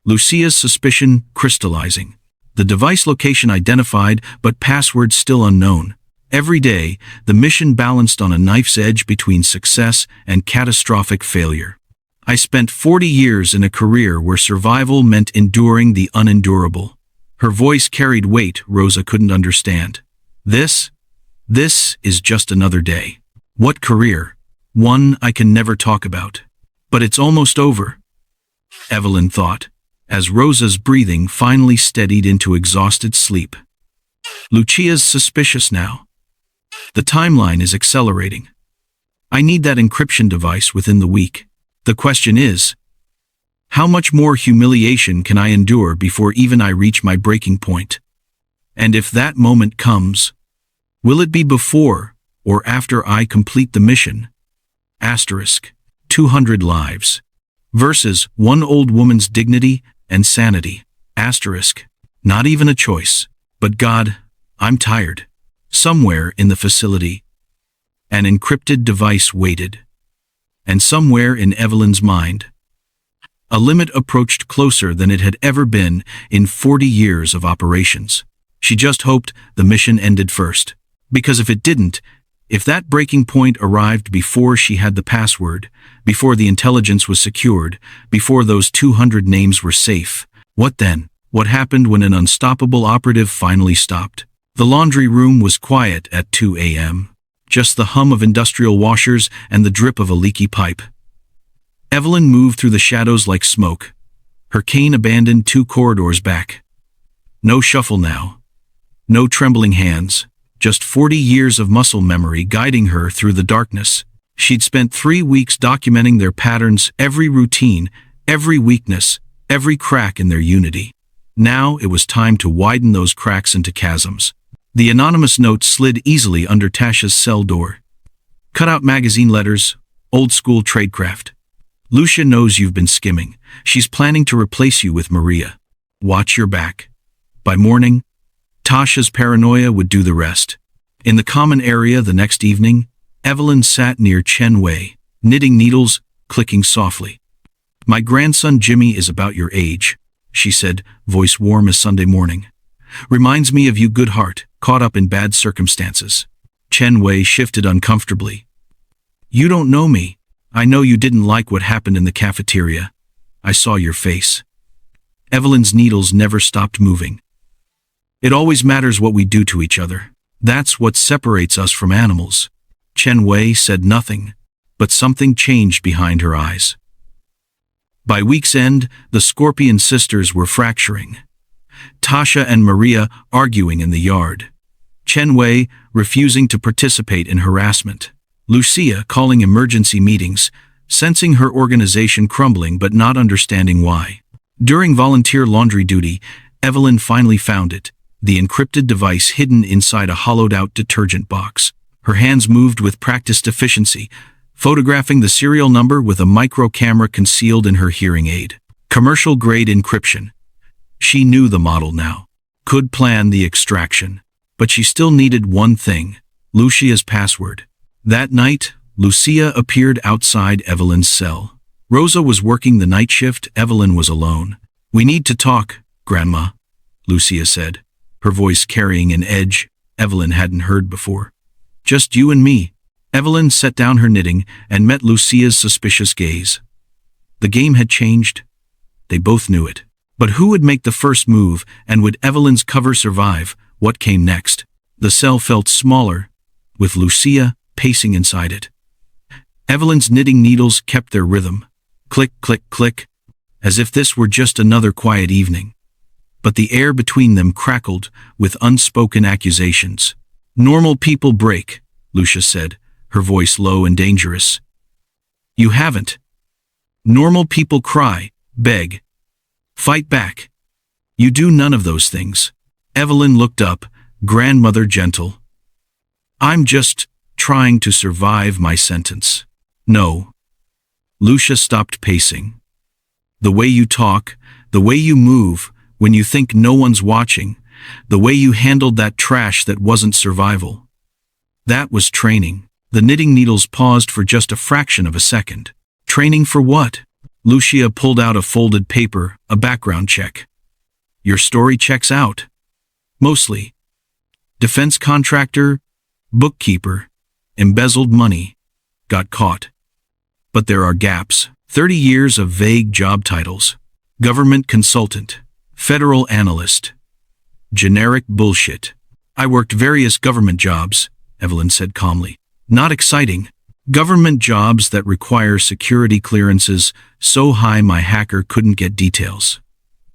Lucia's suspicion crystallizing. The device location identified, but password still unknown. Every day, the mission balanced on a knife's edge between success and catastrophic failure. I spent 40 years in a career where survival meant enduring the unendurable. Her voice carried weight Rosa couldn't understand. This is just another day. What career? One I can never talk about. But it's almost over, Evelyn thought, as Rosa's breathing finally steadied into exhausted sleep. Lucia's suspicious now. The timeline is accelerating. I need that encryption device within the week. The question is, how much more humiliation can I endure before even I reach my breaking point? And if that moment comes, will it be before or after I complete the mission? Asterisk. 200 lives. Versus one old woman's dignity and sanity. Asterisk. Not even a choice. But God, I'm tired. Somewhere in the facility, an encrypted device waited. And somewhere in Evelyn's mind, a limit approached closer than it had ever been in 40 years of operations. She just hoped the mission ended first. Because if it didn't, if that breaking point arrived before she had the password, before the intelligence was secured, before those 200 names were safe, what then? What happened when an unstoppable operative finally stopped? The laundry room was quiet at 2 a.m. Just the hum of industrial washers and the drip of a leaky pipe. Evelyn moved through the shadows like smoke, her cane abandoned 2 corridors back. No shuffle now. No trembling hands. Just 40 years of muscle memory guiding her through the darkness. She'd spent 3 weeks documenting their patterns, every routine, every weakness, every crack in their unity. Now it was time to widen those cracks into chasms. The anonymous note slid easily under Tasha's cell door. Cut-out magazine letters, old-school tradecraft. Lucia knows you've been skimming. She's planning to replace you with Maria. Watch your back. By morning, Tasha's paranoia would do the rest. In the common area the next evening, Evelyn sat near Chen Wei, knitting needles, clicking softly. My grandson Jimmy is about your age, she said, voice warm as Sunday morning. Reminds me of you, good heart, caught up in bad circumstances. Chen Wei shifted uncomfortably. You don't know me. I know you didn't like what happened in the cafeteria. I saw your face. Evelyn's needles never stopped moving. It always matters what we do to each other. That's what separates us from animals. Chen Wei said nothing, but something changed behind her eyes. By week's end, the Scorpion sisters were fracturing. Tasha and Maria arguing in the yard. Chen Wei refusing to participate in harassment. Lucia calling emergency meetings, sensing her organization crumbling but not understanding why. During volunteer laundry duty, Evelyn finally found it, the encrypted device hidden inside a hollowed-out detergent box. Her hands moved with practiced efficiency, photographing the serial number with a micro camera concealed in her hearing aid. Commercial-grade encryption. She knew the model now, could plan the extraction, but she still needed one thing, Lucia's password. That night, Lucia appeared outside Evelyn's cell. Rosa was working the night shift, Evelyn was alone. We need to talk, Grandma, Lucia said, her voice carrying an edge Evelyn hadn't heard before. Just you and me. Evelyn set down her knitting and met Lucia's suspicious gaze. The game had changed. They both knew it. But who would make the first move, and would Evelyn's cover survive? What came next? The cell felt smaller, with Lucia pacing inside it. Evelyn's knitting needles kept their rhythm. Click, click, click, as if this were just another quiet evening. But the air between them crackled with unspoken accusations. Normal people break, Lucia said, her voice low and dangerous. You haven't. Normal people cry, beg, fight back. You do none of those things. Evelyn looked up, grandmother gentle. I'm just trying to survive my sentence. No. Lucia stopped pacing. The way you talk, the way you move, when you think no one's watching, the way you handled that trash that wasn't survival. That was training. The knitting needles paused for just a fraction of a second. Training for what? Lucia pulled out a folded paper, a background check. Your story checks out. Mostly. Defense contractor, bookkeeper, embezzled money, got caught. But there are gaps, 30 years of vague job titles. Government consultant. Federal analyst. Generic bullshit. I worked various government jobs, Evelyn said calmly. Not exciting. Government jobs that require security clearances so high my hacker couldn't get details.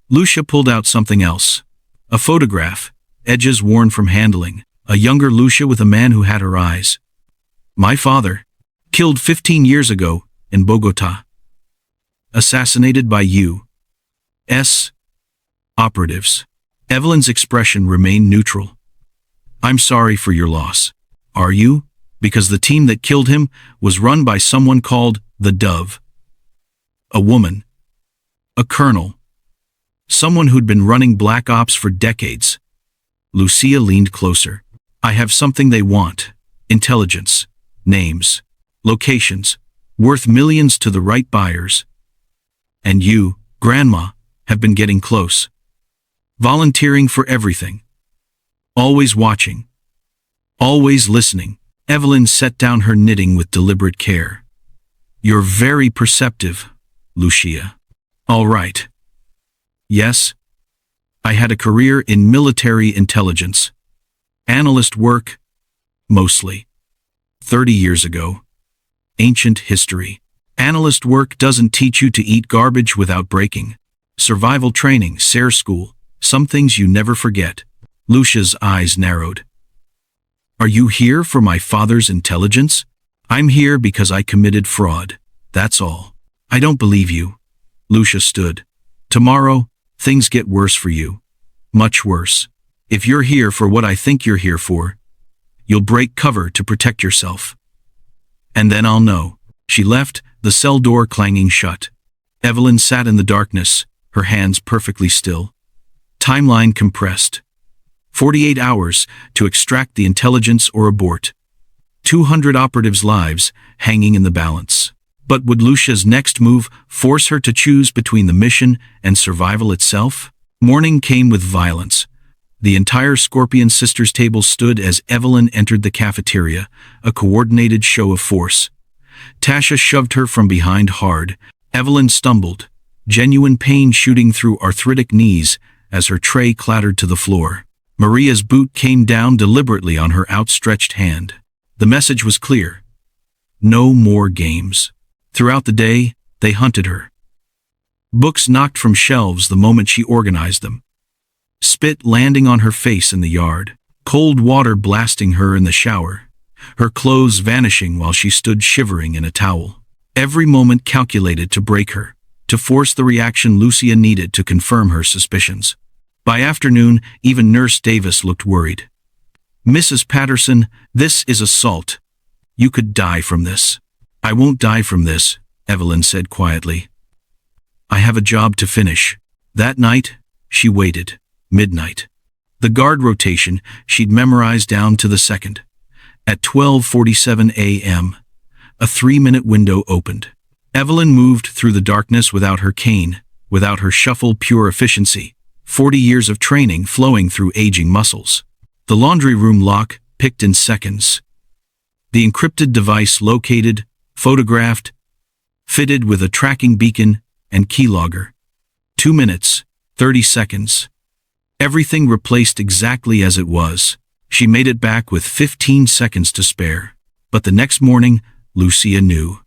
Lucia pulled out something else. A photograph, edges worn from handling. A younger Lucia with a man who had her eyes. My father. Killed 15 years ago, in Bogota. Assassinated by U.S. operatives. Evelyn's expression remained neutral. I'm sorry for your loss. Are you? Because the team that killed him was run by someone called the Dove. A woman. A colonel. Someone who'd been running black ops for decades. Lucia leaned closer. I have something they want. Intelligence. Names. Locations. Worth millions to the right buyers. And you, Grandma, have been getting close. Volunteering for everything. Always watching. Always listening. Evelyn set down her knitting with deliberate care. You're very perceptive, Lucia. All right. Yes. I had a career in military intelligence. Analyst work, mostly. 30 years ago. Ancient history. Analyst work doesn't teach you to eat garbage without breaking. Survival training, SARE school, some things you never forget. Lucia's eyes narrowed. Are you here for my father's intelligence? I'm here because I committed fraud. That's all. I don't believe you. Lucia stood. Tomorrow, things get worse for you. Much worse. If you're here for what I think you're here for, you'll break cover to protect yourself. And then I'll know. She left, the cell door clanging shut. Evelyn sat in the darkness, her hands perfectly still. Timeline compressed. 48 hours to extract the intelligence or abort. 200 operatives' lives hanging in the balance. But would Lucia's next move force her to choose between the mission and survival itself? Morning came with violence. The entire Scorpion Sisters table stood as Evelyn entered the cafeteria, a coordinated show of force. Tasha shoved her from behind hard. Evelyn stumbled, genuine pain shooting through arthritic knees as her tray clattered to the floor. Maria's boot came down deliberately on her outstretched hand. The message was clear. No more games. Throughout the day, they hunted her. Books knocked from shelves the moment she organized them. Spit landing on her face in the yard. Cold water blasting her in the shower. Her clothes vanishing while she stood shivering in a towel. Every moment calculated to break her, to force the reaction Lucia needed to confirm her suspicions. By afternoon, even Nurse Davis looked worried. Mrs. Patterson, this is assault. You could die from this. I won't die from this, Evelyn said quietly. I have a job to finish. That night, she waited. Midnight. The guard rotation she'd memorized down to the second. At 12:47 a.m., a 3-minute window opened. Evelyn moved through the darkness without her cane, without her shuffle pure efficiency. 40 years of training flowing through aging muscles. The laundry room lock picked in seconds. The encrypted device located, photographed, fitted with a tracking beacon and keylogger. 2 minutes, 30 seconds. Everything replaced exactly as it was. She made it back with 15 seconds to spare. But the next morning, Lucia knew.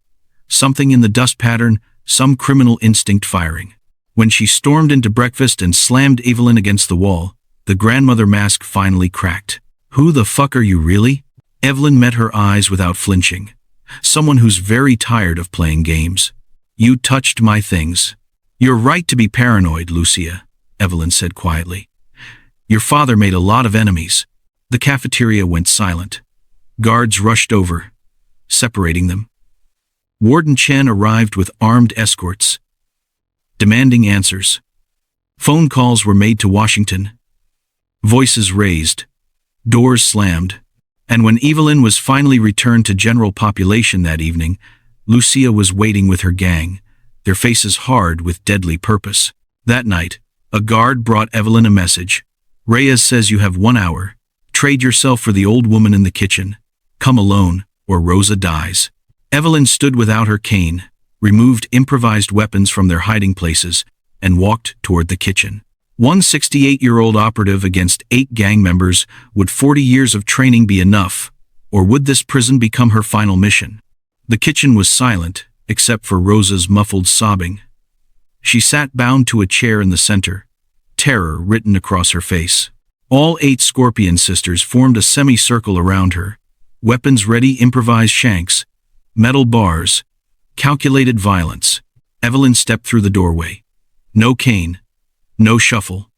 Something in the dust pattern, some criminal instinct firing. When she stormed into breakfast and slammed Evelyn against the wall, the grandmother mask finally cracked. Who the fuck are you really? Evelyn met her eyes without flinching. Someone who's very tired of playing games. You touched my things. You're right to be paranoid, Lucia, Evelyn said quietly. Your father made a lot of enemies. The cafeteria went silent. Guards rushed over, separating them. Warden Chen arrived with armed escorts, demanding answers. Phone calls were made to Washington. Voices raised. Doors slammed. And when Evelyn was finally returned to general population that evening, Lucia was waiting with her gang, their faces hard with deadly purpose. That night, a guard brought Evelyn a message. Reyes says you have 1 hour. Trade yourself for the old woman in the kitchen. Come alone, or Rosa dies. Evelyn stood without her cane, removed improvised weapons from their hiding places, and walked toward the kitchen. One 68-year-old operative against 8 gang members. Would 40 years of training be enough, or would this prison become her final mission? The kitchen was silent, except for Rosa's muffled sobbing. She sat bound to a chair in the center, terror written across her face. All 8 Scorpion sisters formed a semicircle around her, weapons ready, improvised shanks, metal bars, calculated violence. Evelyn stepped through the doorway. No cane, no shuffle,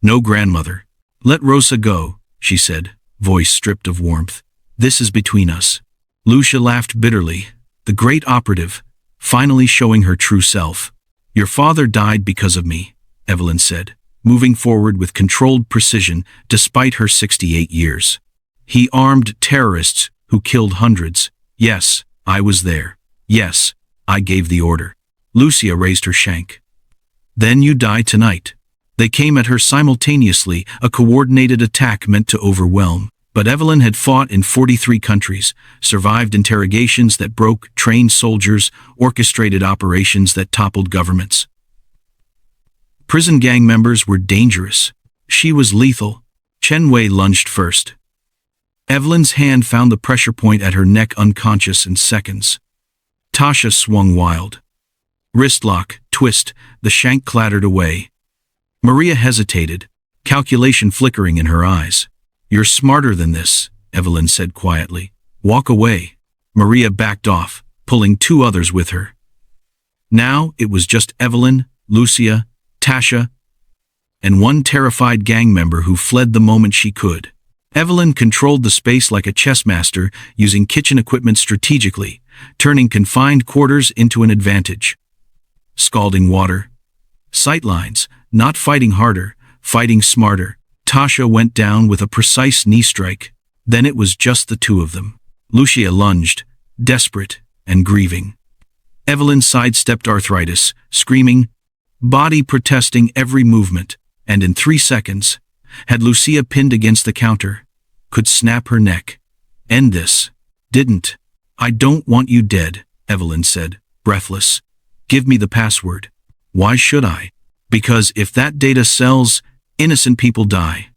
no grandmother. "Let Rosa go," she said, voice stripped of warmth. "This is between us." Lucia laughed bitterly, the great operative, finally showing her true self. "Your father died because of me," Evelyn said, moving forward with controlled precision despite her 68 years. "He armed terrorists who killed hundreds. Yes, I was there. Yes, I gave the order." Lucia raised her shank. "Then you die tonight." They came at her simultaneously, a coordinated attack meant to overwhelm. But Evelyn had fought in 43 countries, survived interrogations that broke, trained soldiers, orchestrated operations that toppled governments. Prison gang members were dangerous. She was lethal. Chen Wei lunged first. Evelyn's hand found the pressure point at her neck, unconscious in seconds. Tasha swung wild. Wrist lock, twist, the shank clattered away. Maria hesitated, calculation flickering in her eyes. "You're smarter than this," Evelyn said quietly. "Walk away." Maria backed off, pulling 2 others with her. Now it was just Evelyn, Lucia, Tasha, and one terrified gang member who fled the moment she could. Evelyn controlled the space like a chess master, using kitchen equipment strategically, turning confined quarters into an advantage. Scalding water. Sightlines, not fighting harder, fighting smarter. Tasha went down with a precise knee strike. Then it was just the 2 of them. Lucia lunged, desperate and grieving. Evelyn sidestepped arthritis, screaming, body protesting every movement, and in 3 seconds, had Lucia pinned against the counter, could snap her neck. "End this." "Didn't." "I don't want you dead," Evelyn said, breathless. "Give me the password." "Why should I?" "Because if that data sells, innocent people die.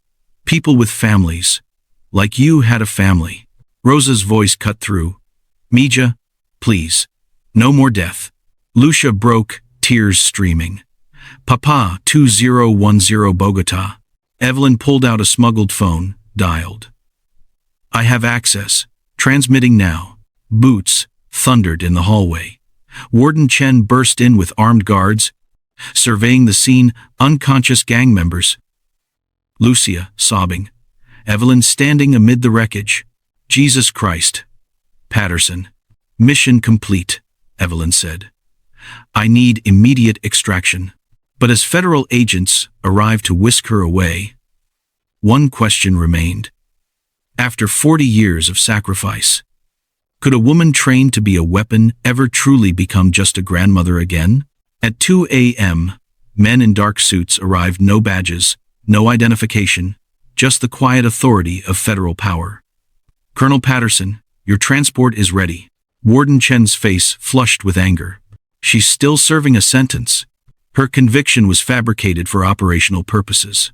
People with families. Like you had a family." Rosa's voice cut through. "Mija, please. No more death." Lucia broke, tears streaming. "Papa, 2010 Bogota." Evelyn pulled out a smuggled phone, dialed. "I have access. Transmitting now." Boots thundered in the hallway. Warden Chen burst in with armed guards, surveying the scene, unconscious gang members. Lucia, sobbing. Evelyn standing amid the wreckage. "Jesus Christ. Patterson." "Mission complete," Evelyn said. "I need immediate extraction." But as federal agents arrived to whisk her away, one question remained. After 40 years of sacrifice, could a woman trained to be a weapon ever truly become just a grandmother again? At 2 a.m., men in dark suits arrived, no badges, no identification, just the quiet authority of federal power. "Colonel Patterson, your transport is ready." Warden Chen's face flushed with anger. She's still serving a sentence. Her conviction was fabricated for operational purposes,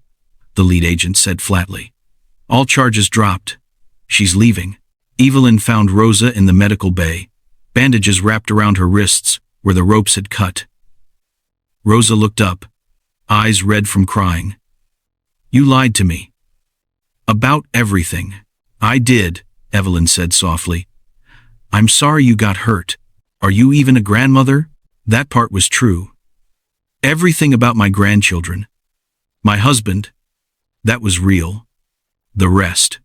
the lead agent said flatly. "All charges dropped. She's leaving." Evelyn found Rosa in the medical bay, bandages wrapped around her wrists where the ropes had cut. Rosa looked up, eyes red from crying. "You lied to me." "About everything." "I did," Evelyn said softly. "I'm sorry you got hurt. Are you even a grandmother?" "That part was true. Everything about my grandchildren. My husband. That was real. The rest."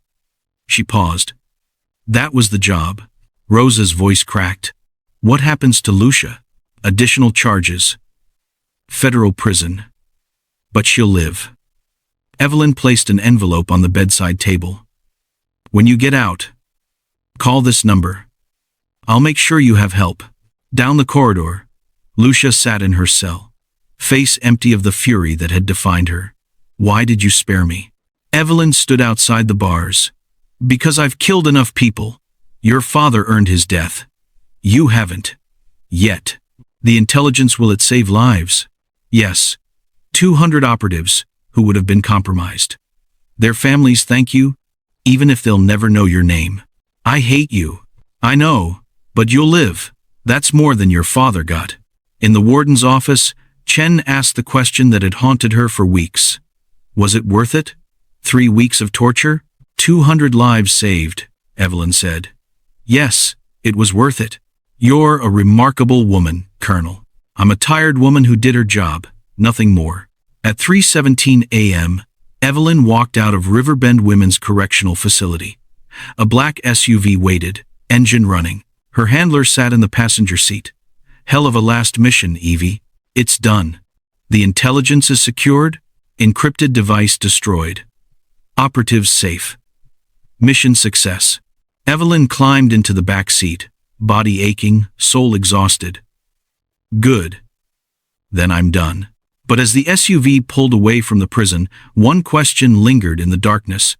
She paused. "That was the job." Rosa's voice cracked. "What happens to Lucia?" "Additional charges. Federal prison. But she'll live." Evelyn placed an envelope on the bedside table. "When you get out, call this number. I'll make sure you have help." Down the corridor, Lucia sat in her cell, face empty of the fury that had defined her. "Why did you spare me?" Evelyn stood outside the bars. "Because I've killed enough people. Your father earned his death. You haven't. Yet." The intelligence, will it save lives? Yes. 200 operatives who would have been compromised. Their families thank you, even if they'll never know your name. I hate you. I know, but you'll live. That's more than your father got. In the warden's office, Chen asked the question that had haunted her for weeks. Was it worth it? 3 weeks of torture? 200 lives saved, Evelyn said. Yes, it was worth it. You're a remarkable woman, Colonel. I'm a tired woman who did her job, nothing more. At 3:17 a.m., Evelyn walked out of Riverbend Women's Correctional Facility. A black SUV waited, engine running. Her handler sat in the passenger seat. Hell of a last mission, Evie. It's done. The intelligence is secured, encrypted device destroyed. Operatives safe. Mission success. Evelyn climbed into the back seat, body aching, soul exhausted. Good. Then I'm done. But as the SUV pulled away from the prison, one question lingered in the darkness.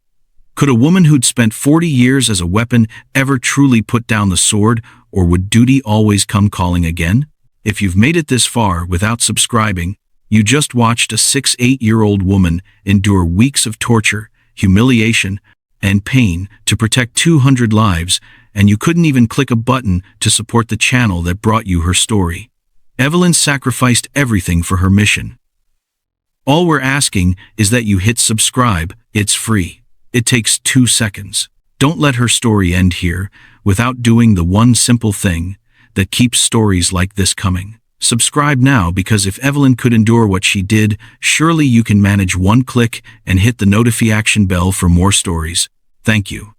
Could a woman who'd spent 40 years as a weapon ever truly put down the sword, or would duty always come calling again? If you've made it this far without subscribing, you just watched a 6-8-year-old woman endure weeks of torture, humiliation, and pain to protect 200 lives, and you couldn't even click a button to support the channel that brought you her story. Evelyn sacrificed everything for her mission. All we're asking is that you hit subscribe. It's free. It takes 2 seconds. Don't let her story end here without doing the one simple thing that keeps stories like this coming. Subscribe now, because if Evelyn could endure what she did, surely you can manage one click and hit the notification bell for more stories. Thank you.